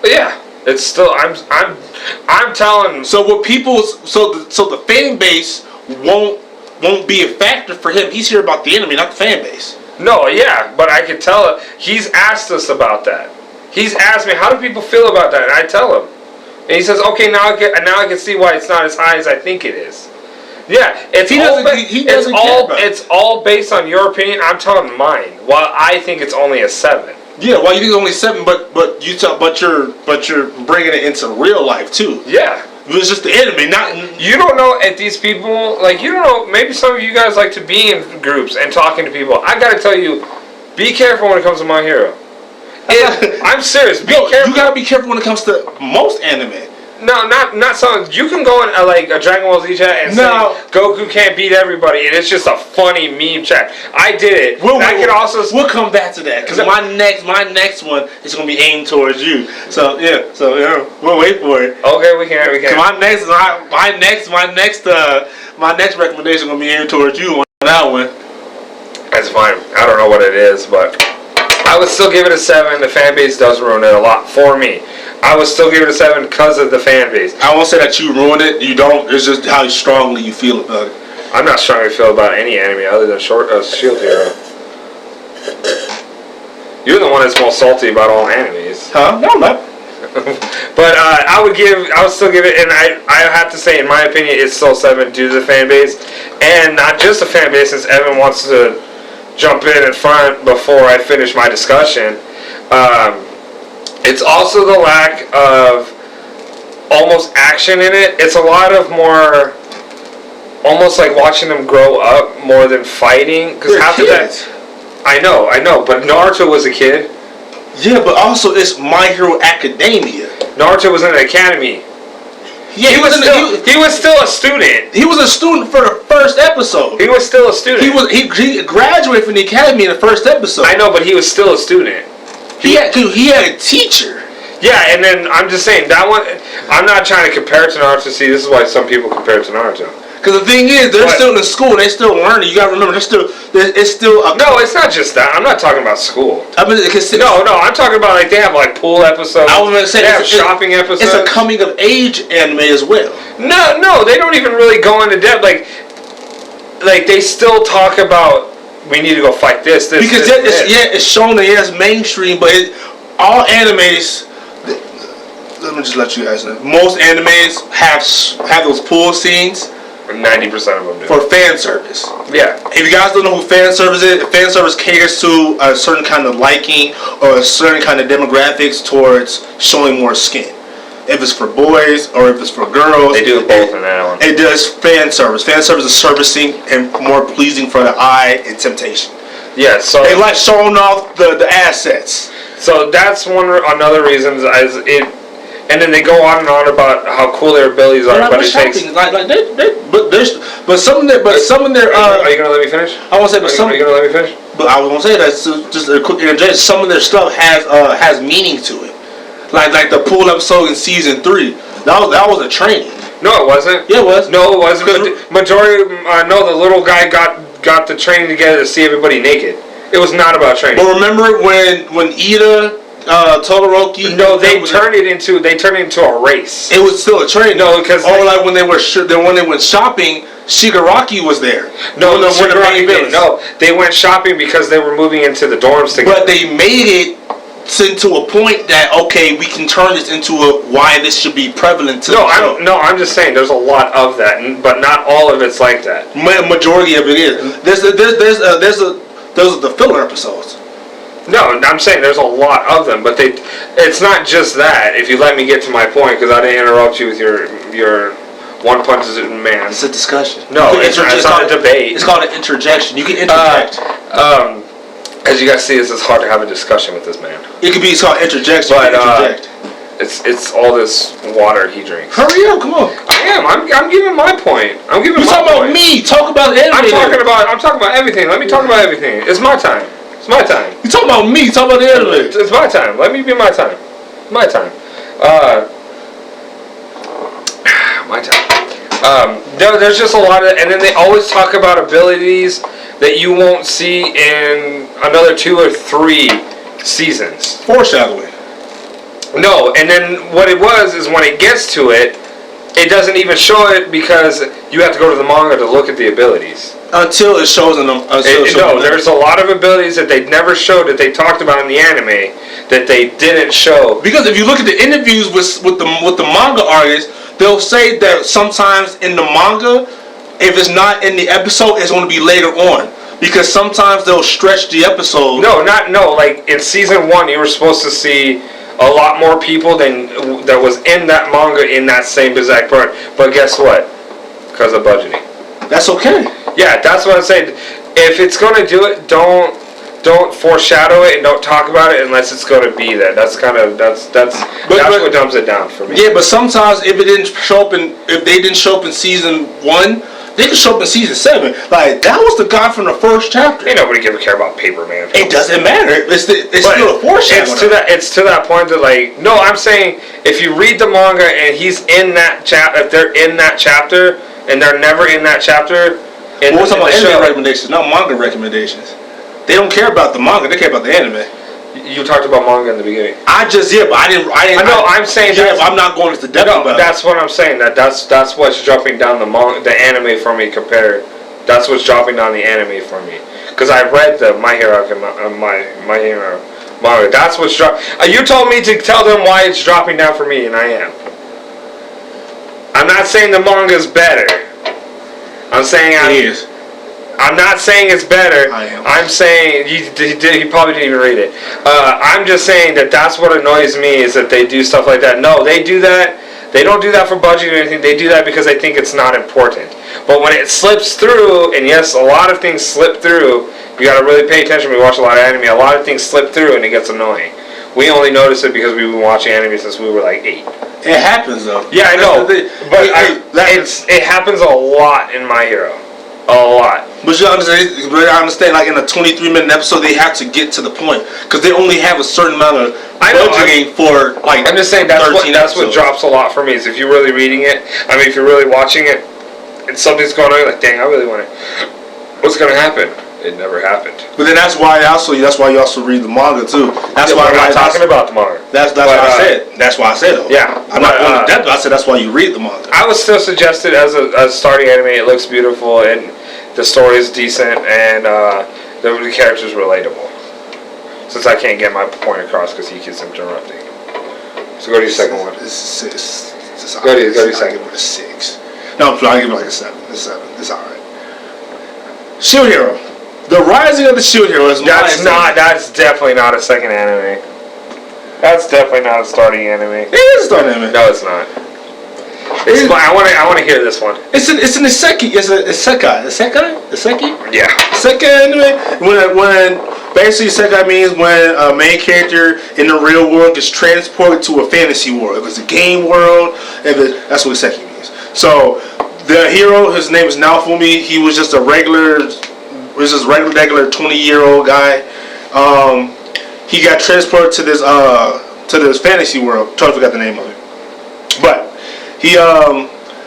Yeah, it's still I'm telling. So what people so the fan base won't be a factor for him. He's here about the anime, not the fan base. No, yeah, but I can tell he's asked us about that. He's asked me how do people feel about that, and I tell him, and he says, okay, now I can see why it's not as high as I think it is. Yeah, it's all based on your opinion. I'm telling mine. While I think it's only a 7. Yeah, well, you think it's only 7, but you're bringing it into real life too. Yeah, it's just the anime, not. You don't know if these people you don't know. Maybe some of you guys like to be in groups and talking to people. I gotta tell you, be careful when it comes to My Hero. I'm serious. Be careful. You gotta be careful when it comes to most anime. No, not some. You can go in a Dragon Ball Z chat and say Goku can't beat everybody, and it's just a funny meme chat. I did it. We'll come back to that because my next one is gonna be aimed towards you. So yeah, we'll wait for it. Okay, we can. My next recommendation is gonna be aimed towards you on that one. That's fine. I don't know what it is, but I would still give it a 7. The fan base does ruin it a lot for me. I would still give it a 7 because of the fan base. I won't say that you ruined it. You don't. It's just how strongly you feel about it. I'm not strongly feel about any anime other than Shield Hero. You're the one that's most salty about all animes. Huh? No, I'm not. But I would still give it, and I have to say, in my opinion, it's still 7 due to the fan base, and not just the fan base. Since Evan wants to jump in front before I finish my discussion. It's also the lack of almost action in it. It's a lot of more, almost like watching them grow up more than fighting. Because half of that, I know, but Naruto was a kid. Yeah, but also it's My Hero Academia. Naruto was in an academy. Yeah, He was still a student. he was a student for the first episode. He was still a student. He graduated from the academy in the first episode. I know, but he was still a student. He had a teacher. Yeah, and then I'm just saying that one. I'm not trying to compare it to Naruto. See, this is why some people compare it to Naruto. Because the thing is, they're What? still in school. They still learning. You gotta remember, it's still a. No, it's not just that. I'm not talking about school. I mean, because No, I'm talking about like they have like pool episodes. I was gonna say they have it's- shopping episodes. It's a coming of age anime as well. No, they don't even really go into depth. Like they still talk about we need to go fight this. Because this. it's shown that it's mainstream, but all animes. Let me just let you guys know. Most animes have those pool scenes 90% of them do. for fan service. Yeah. If you guys don't know who fan service is, fan service caters to a certain kind of liking or a certain kind of demographics towards showing more skin. If it's for boys or if it's for girls, They do both in that one. It does fan service. Fan service is servicing and more pleasing for the eye and temptation. Yeah. So They like showing off the assets. So that's another reason is it, and then they go on and on about how cool their abilities are, but it takes. But some of their Are you gonna let me finish? I want to say, but Are you gonna let me finish? But I was gonna say that just a quick interjection. Some of their stuff has meaning to it, like the pool episode in season 3. That was a training. No, it wasn't. Yeah, it was. No, it wasn't. But the majority, no, the little guy got the training together to see everybody naked. It was not about training. But remember when Ida, Todoroki? No, they turned it into a race. It was still a training. No, because like when they went shopping, Shigaraki was there. No, One of the Shigaraki main didn't. villains. No, they went shopping because they were moving into the dorms together. But they made it to a point that okay, we can turn this into why this should be prevalent to the show. I'm just saying there's a lot of that, but not all of it's like that. Majority of it is. There's the filler episodes. No, I'm saying there's a lot of them, but it's not just that. If you let me get to my point, because I didn't interrupt you with your one punch man. It's a discussion. No, You can it's not a debate. It's called an interjection. You can interject. As you guys see, it's hard to have a discussion with this man. It could be called interjection. But You can interject. it's all this water he drinks. Hurry up! Come on. I am. I'm giving my point. I'm giving. You my talking about point. me? Talk about the anime. I'm talking about everything. Let me talk about everything. It's my time. It's my time. You talking about me? Talk about the anime. It's my time. Let me be my time. My time. My time. There's just a lot of, and then they always talk about abilities that you won't see in another 2 or 3 seasons. Foreshadowing. No, and then what it was is when it gets to it, it doesn't even show it because you have to go to the manga to look at the abilities. Until it shows in them. No, there's a lot of abilities that they never showed that they talked about in the anime that they didn't show. Because if you look at the interviews with the manga artists, they'll say that sometimes in the manga, if it's not in the episode, it's going to be later on. Because sometimes they'll stretch the episode. No, like in season 1, you were supposed to see a lot more people than that was in that manga in that same exact part. But guess what? Because of budgeting. That's okay. Yeah, that's what I'm saying. If it's gonna do it, don't foreshadow it and don't talk about it unless it's gonna be there. That's what dumbs it down for me. Yeah, but sometimes if they didn't show up in season 1, they can show up in season 7. Like that was the guy from the first chapter. Ain't nobody ever care about Paper Man. It doesn't matter. It's still a foreshadowing. It's to that point that like no, I'm saying if you read the manga and he's in that if they're in that chapter and they're never in that chapter. We're talking about anime recommendations, not manga recommendations. They don't care about the manga; they care about the anime. You talked about manga in the beginning. But I didn't. I know. I'm saying. Yeah, I'm not going into depth about it. That's what I'm saying. That's what's dropping down the anime for me compared. That's what's dropping down the anime for me. Because I read the My Hero manga. That's what's dropping. You told me to tell them why it's dropping down for me, and I am. I'm not saying the manga's better. I'm saying it is. I'm not saying it's better. I am. I'm saying he probably didn't even read it. I'm just saying that's what annoys me is that they do stuff like that. No, they do that. They don't do that for budget or anything. They do that because they think it's not important. But when it slips through, and yes, a lot of things slip through. You got to really pay attention when you watch a lot of anime. A lot of things slip through, and it gets annoying. We only notice it because we've been watching anime since we were like 8. It happens though. Yeah, I know. It happens a lot in My Hero. A lot. But I understand, like in a 23-minute episode, they have to get to the point because they only have a certain amount of budgeting for like. I'm just saying that's what drops a lot for me is if you're really reading it. I mean, if you're really watching it, and something's going on, you're like, dang, I really want it. What's gonna happen? It never happened. But then that's why you also read the manga too. That's why we're not talking about the manga. That's why I said. That's why I said though. Yeah, I'm not going to depth. I said that's why you read the manga. I would still suggest it as a starting anime. It looks beautiful and the story is decent and the character's relatable. Since I can't get my point across because he keeps interrupting. So go to your second one. This is Go to your second. I give it a 6. No, I'll give it like a 7. It's 7. It's alright. Shield Hero. The Rising of the Shield Hero is That's definitely not a second anime. That's definitely not a starting anime. It is a starting anime. No, it's not. I want to hear this one. It's an isekai. It's a isekai. Isekai? Yeah. Isekai anime. When basically isekai means when a main character in the real world gets transported to a fantasy world. If it's a game world, that's what isekai means. So the hero, his name is Naofumi. He was just a regular 20-year-old guy. He got transported to this fantasy world. Totally forgot the name of it. But he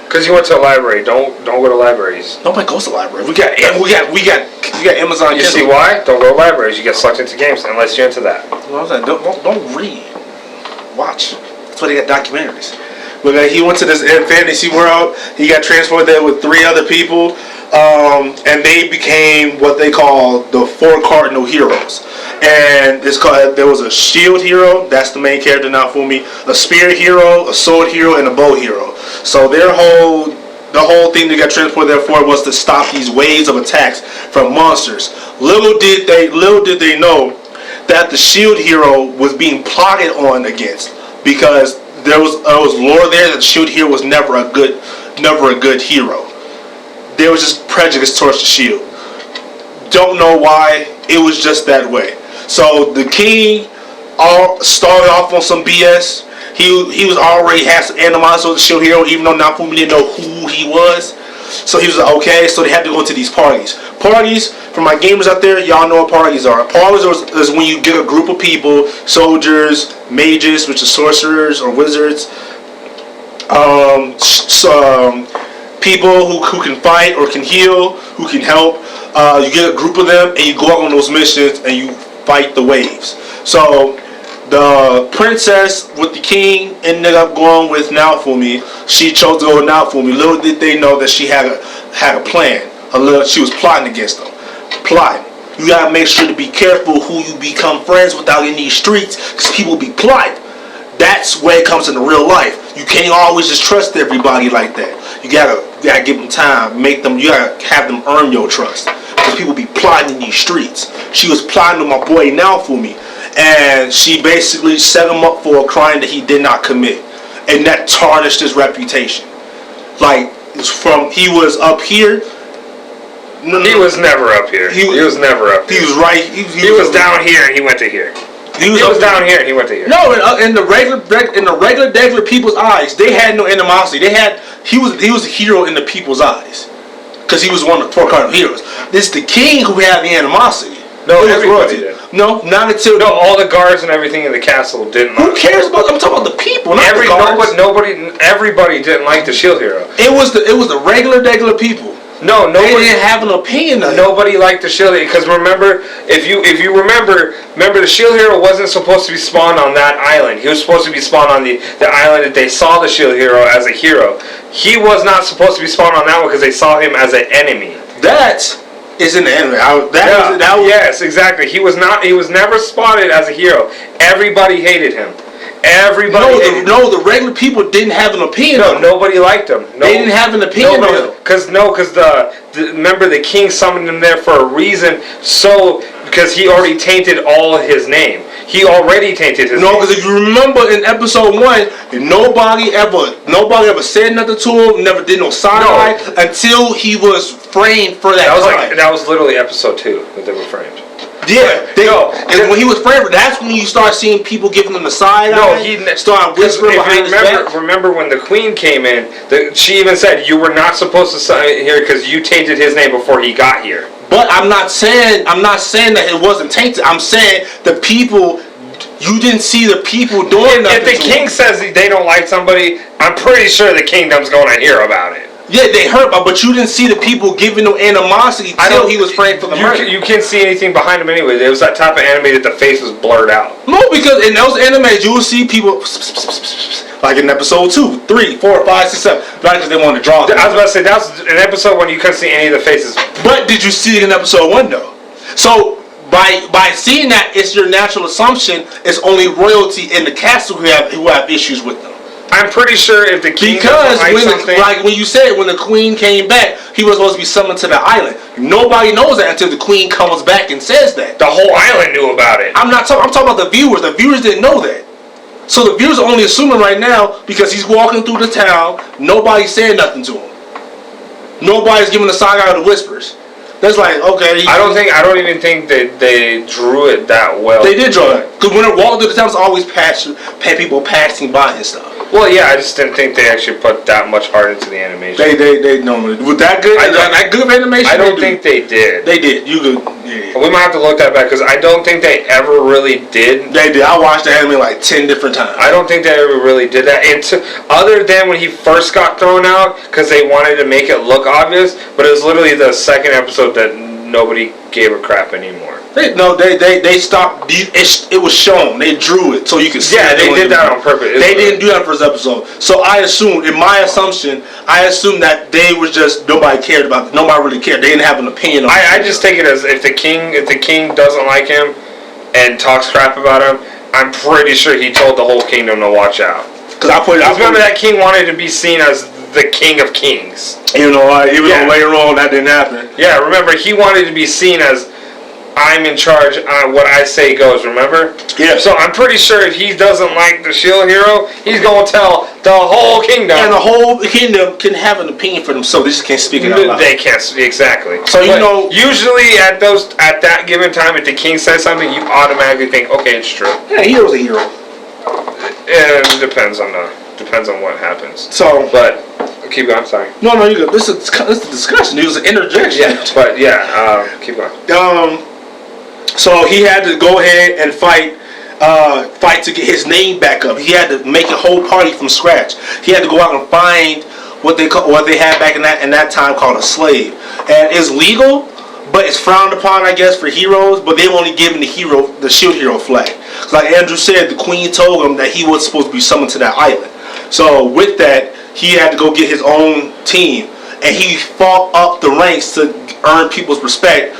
because you went to a library. Don't go to libraries. Nobody goes to library. We got Amazon. You see why? Don't go to libraries. You get sucked into games unless you're into that. Well, don't read. Watch. That's why they got documentaries. But he went to this fantasy world. He got transported there with 3 other people. And they became what they call the 4 cardinal heroes. And there was a shield hero, that's the main character Naofumi, a spear hero, a sword hero, and a bow hero. So the whole thing they got transported there for was to stop these waves of attacks from monsters. Little did they know that the shield hero was being plotted on against because there was lore there that the shield hero was never a good hero. There was just prejudice towards the shield. Don't know why. It was just that way. So the king started off on some BS. He was already had some animosity with the shield hero, even though Naofumi didn't know who he was. So he was like, okay. So they had to go into these parties. Parties, for my gamers out there, y'all know what parties are. Parties is when you get a group of people, soldiers, mages, which is sorcerers or wizards, people who can fight or can heal, who can help. You get a group of them and you go out on those missions and you fight the waves. So the princess with the king ended up going with Naofumi. She chose to go with Naofumi. Little did they know that she had a plan. She was plotting against them. Plotting. You gotta make sure to be careful who you become friends with out in these streets, because people be plotting. That's where it comes into real life. You can't always just trust everybody like that. You gotta give them time, you gotta have them earn your trust. Because people be plotting in these streets. She was plotting with my boy Naofumi, and she basically set him up for a crime that he did not commit, and that tarnished his reputation. Like he was up here. He was never up here. He was never up here. He was right. He was down here and he went to here. He was down here and he went to here. No, in the regular people's eyes, they had no animosity. He was a hero in the people's eyes because he was one of the 4 cardinal heroes. It's the king who had the animosity. No, everybody did. No, not until all the guards and everything in the castle didn't. Who cares about? I'm talking about the people, not the guards. Everybody didn't like the shield hero. It was the regular people. No, nobody they didn't have an opinion. Nobody liked the shield hero because remember, if you remember the shield hero wasn't supposed to be spawned on that island. He was supposed to be spawned on the island that they saw the shield hero as a hero. He was not supposed to be spawned on that one because they saw him as an enemy. That is an enemy. Yes, exactly. He was never spotted as a hero. Everybody hated him. The regular people didn't have an opinion. No, nobody liked him. They didn't have an opinion on him. Because remember the king summoned him there for a reason. So because he already tainted all his name. He already tainted his No, name. because if you remember in episode 1, nobody ever said nothing to him, never did no side eye until he was framed for that. That was literally episode 2 that they were framed. Yeah, and when he was framed, that's when you start seeing people giving him the side eye. He start whispering behind his back. Remember when the Queen came in? She even said you were not supposed to sign here because you tainted his name before he got here. But I'm not saying that it wasn't tainted. I'm saying the people. You didn't see the people doing nothing. If the king says they don't like somebody, I'm pretty sure the kingdom's going to hear about it. Yeah, they heard, but you didn't see the people giving no animosity until he was framed for the murder. You can't see anything behind him anyway. It was that type of anime that the face was blurred out. No, because in those animes, you will see people like in episode 2, 3, 4, 5, 6, 7, right? Because they want to draw. I was about to say that was an episode when you couldn't see any of the faces. But did you see it in episode 1 though? So by seeing that, it's your natural assumption it's only royalty in the castle who have issues with them. I'm pretty sure if the king because like when you said when the queen came back, he was supposed to be summoned to the island. Nobody knows that until the queen comes back and says that. The whole island knew about it. I'm talking about the viewers. The viewers didn't know that. So the viewers are only assuming right now because he's walking through the town. Nobody's saying nothing to him. Nobody's giving the side eye to whispers. That's like, okay. I don't even think they drew it that well. They did draw it. Because when it walked through the town, it's always people passing by and stuff. Well, yeah, I just didn't think they actually put that much heart into the animation. They normally with that good animation. I don't think they did. They did. You could. Yeah. We might have to look that back because I don't think they ever really did. They did. I watched the anime like 10 different times. I don't think they ever really did that. Other than when he first got thrown out because they wanted to make it look obvious, but it was literally the second episode that nobody gave a crap anymore. They stopped. It was shown. They drew it so you could see. Yeah, they did that on purpose. They didn't do that in the first episode. So I assumed, in my assumption, that they was just nobody cared about it. Nobody really cared. They didn't have an opinion on it. I just take it as if the king doesn't like him and talks crap about him, I'm pretty sure he told the whole kingdom to watch out. Because remember that king wanted to be seen as the king of kings. Even though later on that didn't happen. Yeah, remember he wanted to be seen as I'm in charge. What I say goes. Remember? Yeah. So I'm pretty sure if he doesn't like the shield hero, he's gonna tell the whole kingdom. And the whole kingdom can have an opinion for themselves. They just can't speak it out loud. They can't speak exactly. So usually at that given time, if the king says something, you automatically think, okay, it's true. Yeah, hero's a hero. It depends on what happens. So, but keep going. I'm sorry. No, you're good. This is a discussion. It was an interjection. Yeah, but keep going. So he had to go ahead and fight to get his name back up. He had to make a whole party from scratch. He had to go out and find what they had back in that time called a slave, and it's legal, but it's frowned upon, I guess, for heroes. But they've only given the shield hero flag. Like Andrew said, the queen told him that he was supposed to be summoned to that island. So with that, he had to go get his own team, and he fought up the ranks to earn people's respect.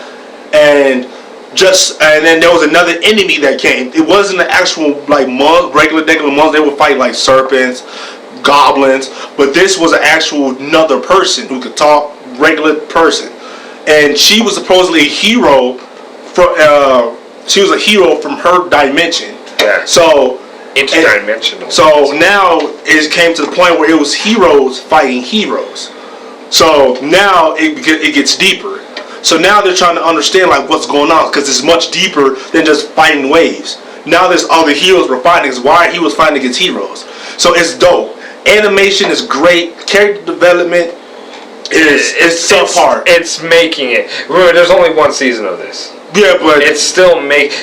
And then there was another enemy that came. It wasn't an actual regular monster. They would fight like serpents, goblins, but this was an actual another person who could talk, regular person, and she was supposedly a hero from. She was a hero from her dimension. Yeah. So. Interdimensional. So now it came to the point where it was heroes fighting heroes. So now it gets deeper. So now they're trying to understand what's going on because it's much deeper than just fighting waves. Now there's other heroes we're fighting. Why he was fighting against heroes. So it's dope. Animation is great. Character development is subpar. It's making it. Remember, there's only one season of this. Yeah, but it's still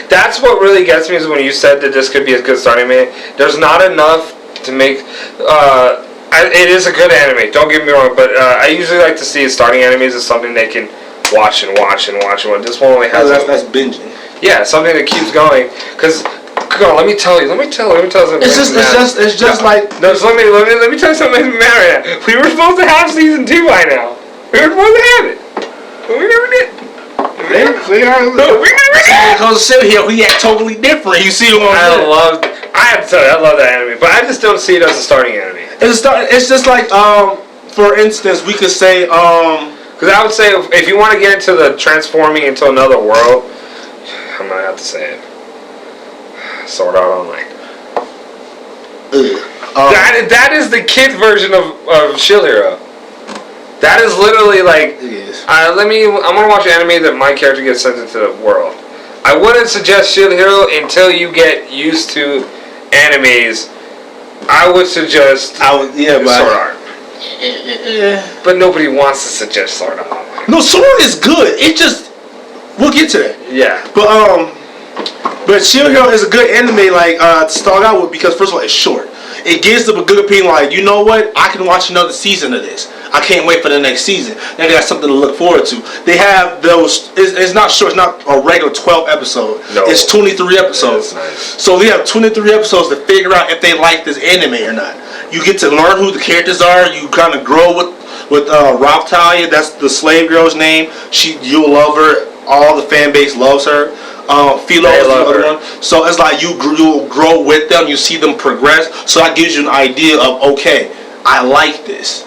that's what really gets me is when you said that this could be a good starting anime. There's not enough to make. It is a good anime. Don't get me wrong, but I usually like to see starting animes as something they can watch and watch and watch and watch. This one only has that's binging. Yeah, something that keeps going. Because let me tell you something. It's just like. No, let me tell you something that makes me mad right now. We were supposed to have season 2 by now. We were supposed to have it, but we never did. Because here we act totally different. You see what I'm saying? I have to tell you, I love that anime, but I just don't see it as a starting anime. It's just like for instance, we could say because I would say if you want to get into the transforming into another world, I'm gonna have to say it. Sword Art Online. Ugh. That is the kid version of Shield Hero. That is literally like. It is. I'm gonna watch anime that my character gets sent into the world. I wouldn't suggest Shield Hero until you get used to animes. I would suggest Sword Art. But nobody wants to suggest Sword Art Online. No, Sword is good. It just we'll get to that. Yeah. But Shield Hero is a good anime to start out with because first of all it's short. It gives them a good opinion like, you know what, I can watch another season of this. I can't wait for the next season. Now they got something to look forward to. They have those, it's not short, it's not a regular 12 episode. No. It's 23 episodes. Yeah, that's nice. So they have 23 episodes to figure out if they like this anime or not. You get to learn who the characters are, you kind of grow with Raphtalia, that's the slave girl's name. You'll love her, all the fan base loves her. Philo is the other one. So it's like you'll grow with them, you see them progress. So that gives you an idea of, okay, I like this.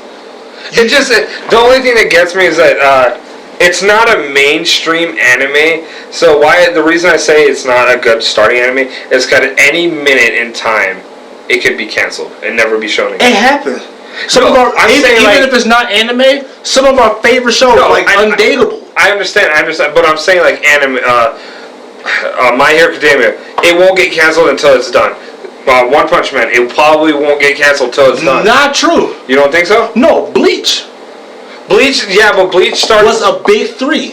The only thing that gets me is that it's not a mainstream anime. So the reason I say it's not a good starting anime is because at any minute in time, it could be canceled and never be shown again. It happens. Even if it's not anime, some of our favorite shows Undateable. I understand, but I'm saying like anime. My Hero Academia, it won't get canceled until it's done. One Punch Man, it probably won't get canceled until it's done. Not true. You don't think so? No, Bleach. But Bleach started... was a big 3.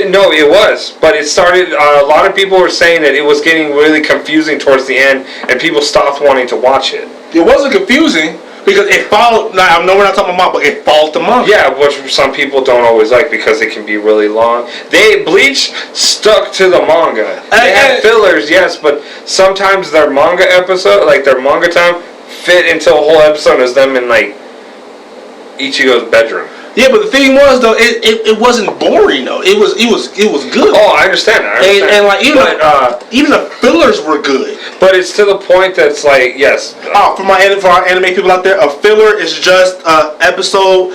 No, it was. But it started... a lot of people were saying that it was getting really confusing towards the end, and people stopped wanting to watch it. It wasn't confusing. Because it followed, I know we're not talking about, but it followed the manga. Yeah, which some people don't always like because it can be really long. Bleach stuck to the manga. They had fillers, yes, but sometimes their manga episode, like their manga time, fit into a whole episode as them in like Ichigo's bedroom. Yeah, but the thing was though, it wasn't boring though. It was good. Oh, I understand. And like even the fillers were good. But it's to the point that's like, yes. For our anime people out there, a filler is just an episode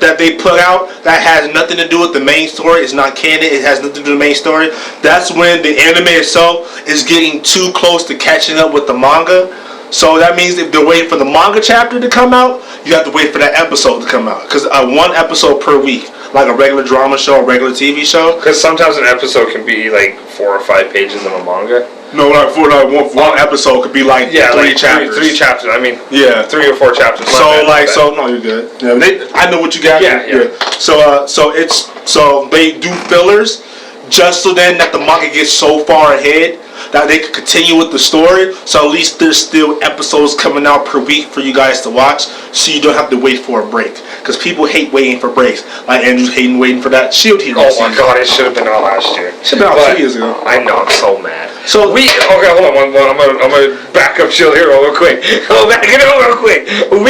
that they put out that has nothing to do with the main story. It's not canon. It has nothing to do with the main story. That's when the anime itself is getting too close to catching up with the manga. So that means if they're waiting for the manga chapter to come out, you have to wait for that episode to come out. Because one episode per week, like a regular drama show, a regular TV show. Because sometimes an episode can be like 4 or 5 pages of a manga. No, one episode could be like 3 chapters. 3 chapters. I mean, 3 or 4 chapters. No, you're good. Yeah, I know what you got. Yeah. So they do fillers just so then that the manga gets so far ahead that they can continue with the story. So at least there's still episodes coming out per week for you guys to watch, so you don't have to wait for a break. Because people hate waiting for breaks. Like Andrew's hating waiting for that Shield Hero. Oh my god, it should have been out last year. Should have been out 2 years ago. I know, I'm so mad. So hold on. I'm gonna back up Shield Hero real quick. I'll back it up real quick. Were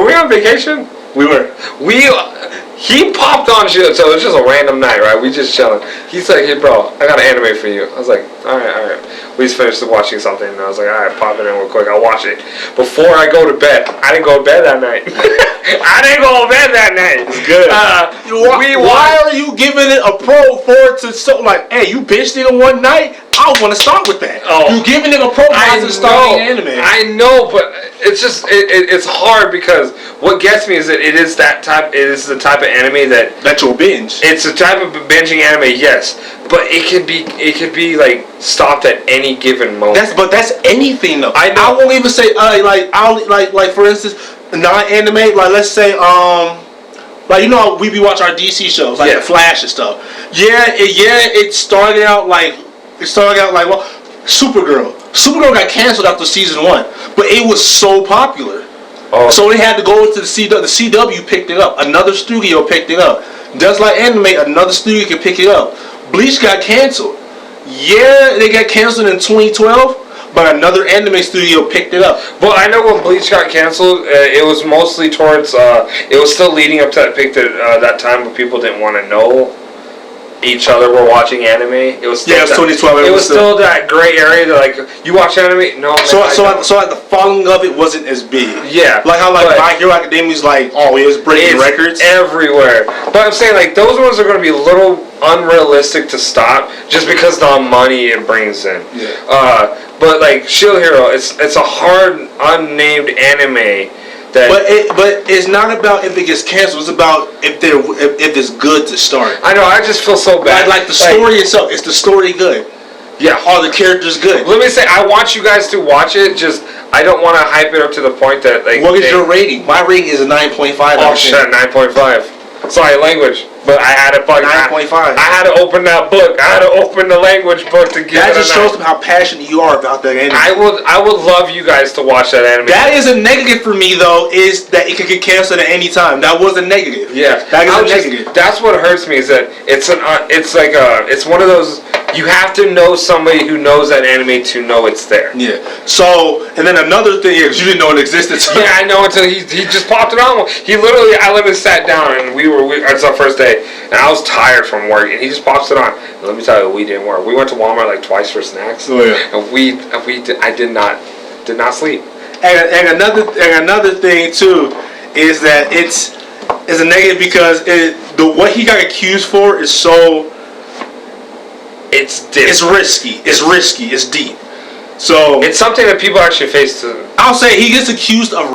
we on vacation? We were. He popped on Shield, so it was just a random night, right? We just chilling. He's like, hey bro, I got an anime for you. I was like, alright. We just finished watching something, and I was like, alright, pop it in real quick, I'll watch it. Before I go to bed, I didn't go to bed that night. It's good. Why are you giving it a pro for it to hey, you binged it in one night? I want to start with that. You giving it a pro to starting anime. I know, but it's just it's hard because what gets me is that it is the type of anime that you'll binge. It's a type of binging anime, yes, but it could be like stopped at any given moment. That's anything though. I won't even say like for instance, non-anime, like let's say like you know how we be watching our DC shows like The Flash and stuff. It started out like Supergirl. Supergirl got canceled after season 1, but it was so popular. So they had to go into the CW. The CW picked it up. Another studio picked it up. Just like anime, another studio can pick it up. Bleach got canceled. Yeah, they got canceled in 2012, but another anime studio picked it up. Well, I know when Bleach got canceled, it was mostly towards. It was still leading up to that time where people didn't want to know each other were watching anime. It was still 2012. It was still that gray area that like you watch anime. No, man, so the following of it wasn't as big. Yeah, like how My Hero Academia is like it was breaking records everywhere. But I'm saying like those ones are going to be a little unrealistic to stop just because the money it brings in. Yeah. But like Shield Hero, it's a hard unnamed anime that. But it's not about if it gets canceled. It's about if it's good to start. I know. I just feel so bad. Like the story itself. Is the story good? Yeah. Are the characters good? Let me say, I want you guys to watch it. Just I don't want to hype it up to the point that like. What is your rating? My rating is a 9.5. Oh shit, 9.5. Sorry, language. But I had to fucking 9.5. I had to open that book. I had to open the language book to get That it. just shows them how passionate you are about that anime. I would love you guys to watch that anime. That is a negative for me though, is that it could get canceled at any time. That was a negative. Yeah, That is a negative. That's what hurts me is that it's it's one of those you have to know somebody who knows that anime to know it's there. Yeah. So, and then another thing is you didn't know it existed. So Yeah, I know until he just popped it on. He literally, I literally sat down and it's our first day, and I was tired from work, and he just pops it on. And let me tell you, we didn't work. We went to Walmart like twice for snacks. Oh, yeah. And I did not sleep. And another thing too is that it's a negative because what he got accused for is so. It's risky. It's risky. It's deep. So it's something that people actually face to. I'll say he gets accused of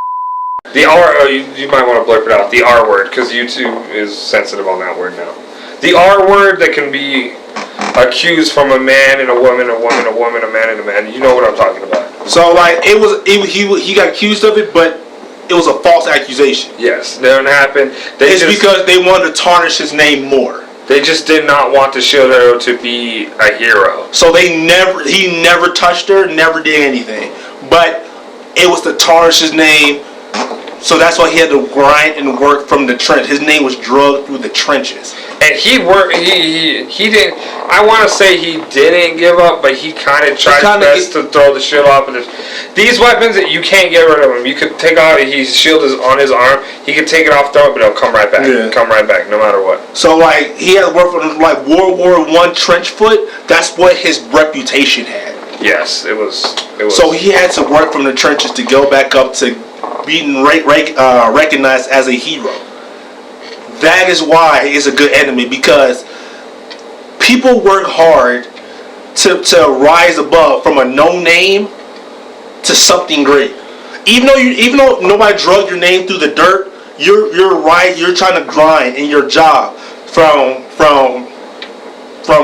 The R. You might want to blurb it out. The R word, because YouTube is sensitive on that word now. The R word that can be accused from a man and a woman, a woman, a woman, a man and a man. You know what I'm talking about. So like he got accused of it, but it was a false accusation. Yes, that didn't happen. It's because they wanted to tarnish his name more. They just did not want the Shield Hero to be a hero. So he never touched her, never did anything. But it was to tarnish his name. So that's why he had to grind and work from the trench. His name was drugged through the trenches. And he worked. He didn't. I want to say he didn't give up, but he kind of tried his best to throw the shield off. These weapons, you can't get rid of them. You could take off. His shield is on his arm. He could take it off, throw it, but it'll come right back. Yeah. Come right back, no matter what. So like he had to work from like World War I trench foot. That's what his reputation had. Yes, it was. So he had to work from the trenches to go back up to being recognized as a hero. That is why it's a good anime, because people work hard to rise above from a no name to something great. Even though nobody drugged your name through the dirt, you're right. You're trying to grind in your job from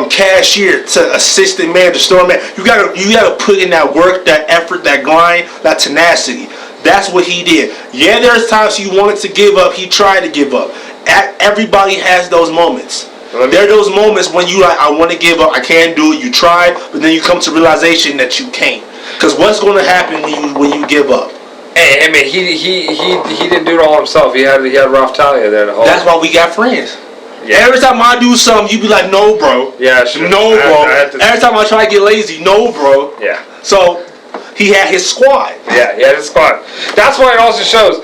cashier to assistant manager, store man. You gotta put in that work, that effort, that grind, that tenacity. That's what he did. Yeah, there's times he wanted to give up. He tried to give up. Everybody has those moments. There are those moments when you like, I want to give up. I can't do it. You try, but then you come to realization that you can't. Because what's going to happen when you give up? Hey, I mean, he didn't do it all himself. He had Ralph Talia there. That's why we got friends. Yeah. Every time I do something, you be like, no, bro. Yeah, sure. No, bro. Every time I try to get lazy, no, bro. Yeah. So he had his squad. Yeah, he had his squad. That's why it also shows.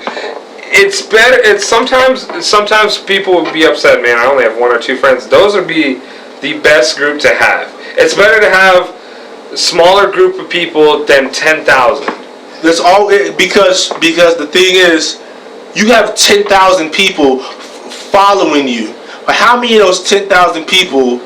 It's better. It's sometimes people would be upset. Man, I only have one or two friends. Those would be the best group to have. It's better to have a smaller group of people than 10,000. That's all because the thing is, you have 10,000 people following you, but how many of those 10,000 people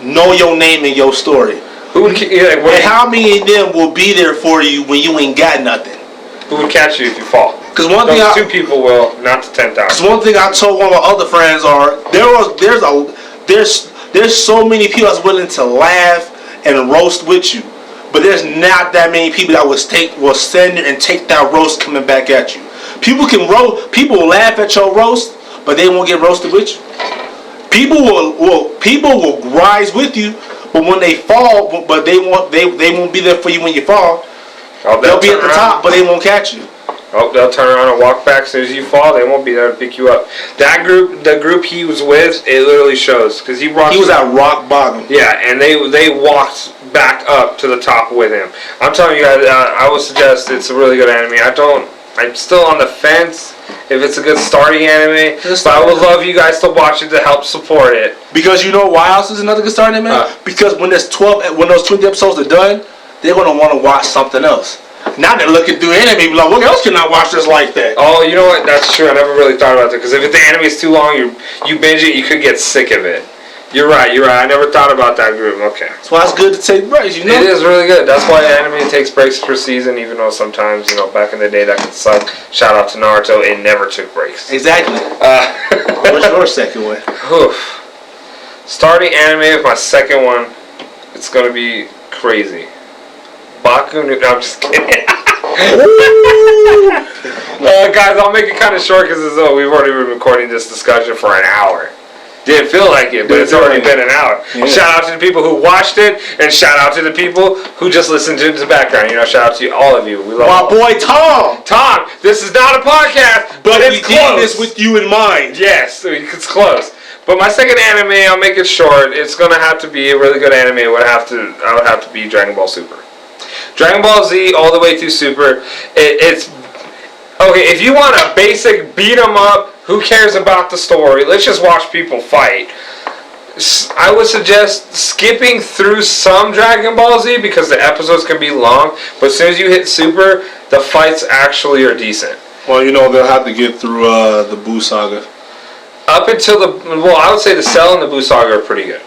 know your name and your story? And how many of them will be there for you when you ain't got nothing? Who would catch you if you fall? Because one thing two people will, not the 10,000. Because one thing I told one of my other friends are there's so many people that's willing to laugh and roast with you, but there's not that many people that will stand there and take that roast coming back at you. People will laugh at your roast, but they won't get roasted with you. People will rise with you, but when they fall, but they won't be there for you when you fall. Oh, they'll be at the top, but they won't catch you. Oh, they'll turn around and walk back as soon as you fall. They won't be there to pick you up. That group, the group he was with, it literally shows because he was at rock bottom. Yeah, and they walked back up to the top with him. I'm telling you guys, I would suggest it's a really good anime. I'm still on the fence if it's a good starting anime, but I would love you guys to watch it to help support it. Because you know why else is another good starting anime? Because when those 20 episodes are done, they're gonna want to watch something else. Now they're looking through anime, be like, what else can I watch this like that? Oh, you know what? That's true. I never really thought about that. Because if the anime is too long, you binge it, you could get sick of it. You're right. I never thought about that group. Okay. That's why it's good to take breaks, you know? It is really good. That's why anime takes breaks per season, even though sometimes, back in the day that could suck. Shout out to Naruto, it never took breaks. Exactly. What's your second one? Oof. Starting anime with my second one, it's gonna be crazy. Baku no, I'm just kidding. Guys, I'll make it kind of short because we've already been recording this discussion for an hour. Didn't feel like it, but it's already been an hour. Yeah. Shout out to the people who watched it, and shout out to the people who just listened to the background. Shout out to all of you. We love my boy Tom. Tom, this is not a podcast, but it's we did this with you in mind. Yes, it's close. But my second anime, I'll make it short. It's gonna have to be a really good anime. I would have to be Dragon Ball Super. Dragon Ball Z all the way through Super. It's okay. If you want a basic beat 'em up, who cares about the story? Let's just watch people fight. I would suggest skipping through some Dragon Ball Z because the episodes can be long. But as soon as you hit Super, the fights actually are decent. Well, they'll have to get through the Buu saga. Up until I would say the Cell and the Buu saga are pretty good.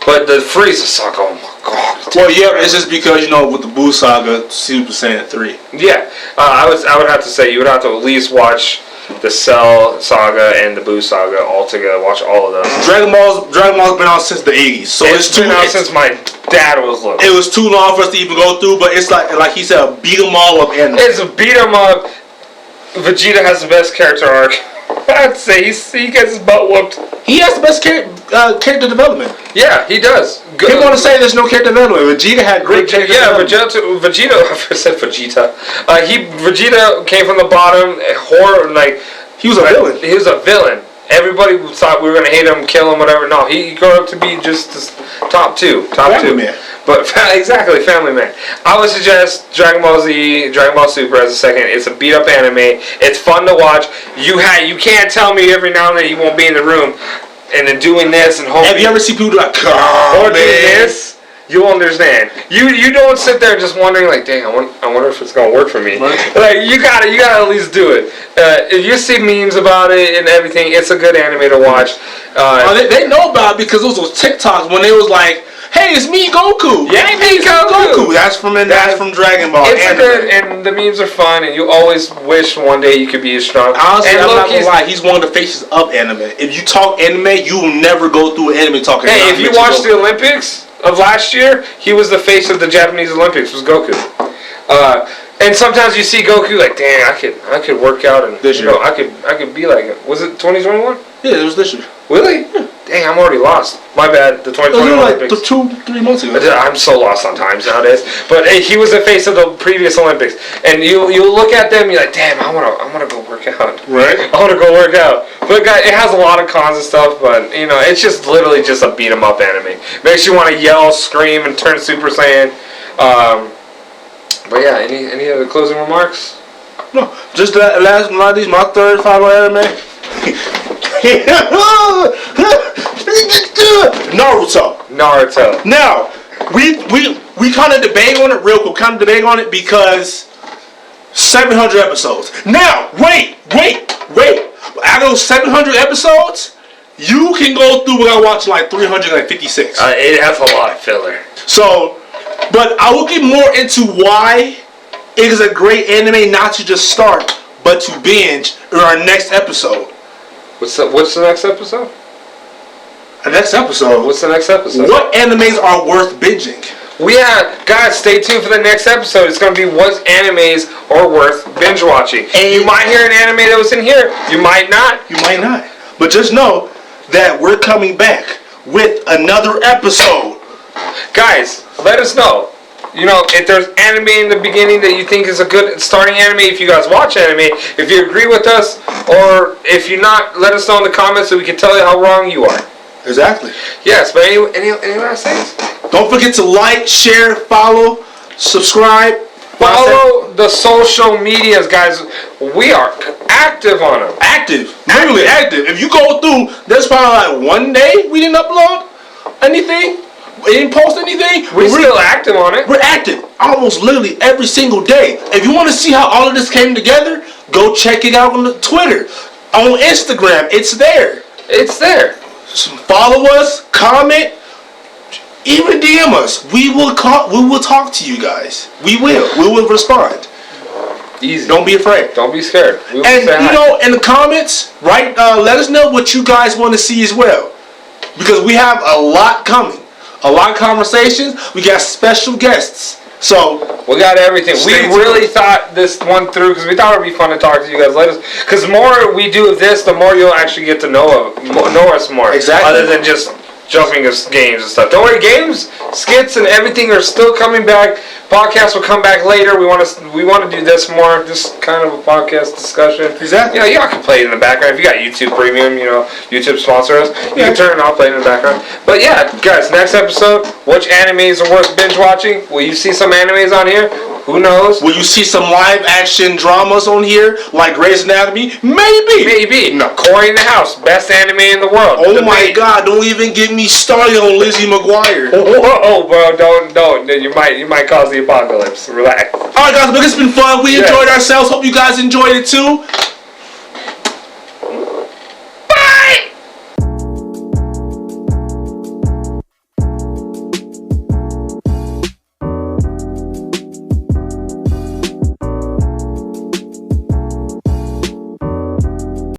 But the Frieza saga, oh my god. Well, yeah, it's just because, with the Buu saga, Super Saiyan 3. Yeah, I would have to say you would have to at least watch the Cell saga and the Buu saga all together. Watch all of those. Dragon Ball's been out since the 80s, so it's been out since my dad was little. It was too long for us to even go through, but it's like he said, a beat 'em all up anime. It's a beat 'em up. Vegeta has the best character arc. I'd say he gets his butt whooped. He has the best character development. Yeah, he does. People want to say there's no character development. Vegeta had great character development. Vegeta. I said Vegeta. Vegeta came from the bottom. He was a villain. He was a villain. Everybody thought we were gonna hate him, kill him, whatever. No, he grew up to be just this top two. Family man. But exactly, family man. I would suggest Dragon Ball Z, Dragon Ball Super as a second. It's a beat up anime. It's fun to watch. You can't tell me every now and then you won't be in the room and then doing this and hoping. Have you ever seen people do like, or do this? You'll understand. You don't sit there just wondering like, dang, I wonder if it's gonna work for me. Right. Like you gotta at least do it. If you see memes about it and everything, it's a good anime to watch. They know about it because those TikToks when they was like, hey, it's me, Goku. Yeah, hey, Goku. That's from Dragon Ball. It's good, and the memes are fun, and you always wish one day you could be as strong. Honestly, I'm not gonna lie, he's one of the faces of anime. If you talk anime, you will never go through an anime talking. Hey, if you watched the Olympics of last year, he was the face of the Japanese Olympics. Was Goku. And sometimes you see Goku like, dang, I could work out and I could be like him. Was it 2021? Yeah, it was this year. Really? Yeah. Dang, I'm already lost. My bad. The 2021 Olympics. Like 2-3 months ago. I'm so lost on times nowadays. But hey, he was the face of the previous Olympics, and you look at them, you're like, damn, I wanna go work out. Right. I wanna go work out. But guys, it has a lot of cons and stuff, but it's just literally just a beat 'em up anime. Makes you want to yell, scream, and turn Super Saiyan. But yeah, any other closing remarks? No, just that last one of these, my third final anime. Naruto. Now, we kind of debate on it real quick. Because 700 episodes. Now, wait. Out of those 700 episodes, you can go through without watching like 356. It has a lot of filler. So, but I will get more into why it is a great anime not to just start, but to binge in our next episode. What's the next episode? The next episode? What's the next episode? What animes are worth binging? Guys, stay tuned for the next episode. It's going to be what animes are worth binge watching. And you might hear an anime that was in here. You might not. But just know that we're coming back with another episode. Guys, let us know. If there's anime in the beginning that you think is a good starting anime, if you guys watch anime, if you agree with us, or if you're not, let us know in the comments so we can tell you how wrong you are. Exactly. Yes, but any last things? Don't forget to like, share, follow, subscribe. Follow the social medias, guys. We are active on them. Literally active. If you go through, there's probably like one day we didn't upload anything. We didn't post anything. We're still active on it. We're active almost literally every single day. If you want to see how all of this came together, go check it out on the Twitter. On Instagram, it's there. Follow us, comment, even DM us. We will talk to you guys. We will respond. Easy. Don't be afraid. Don't be scared. We will And say hi. in the comments, right? Let us know what you guys want to see as well, because we have a lot coming, a lot of conversations. We got special guests, so We got everything. We Stay tuned. really thought this one through because we thought it'd be fun to talk to you guys. Because the more we do of this, the more you'll actually get to know us more. Exactly. Other than just jumping us games and stuff. Don't worry, games, skits, and everything are still coming back. Podcasts will come back later. We want to do this more, just kind of a podcast discussion. Exactly. You know, y'all can play it in the background. If you got YouTube Premium, you know, YouTube sponsor us. You can turn it off, play it in the background. But yeah, guys, next episode, which animes are worth binge watching? Will you see some animes on here? Who knows? will you see some live action dramas on here like Grey's Anatomy? Maybe. Maybe. No. Corey in the House, best anime in the world. Oh The my main- God! Don't even get me started on Lizzie McGuire. Whoa, bro! Don't. You might cause the apocalypse. Relax. All right, guys, look, it's been fun. We enjoyed ourselves. Hope you guys enjoyed it too.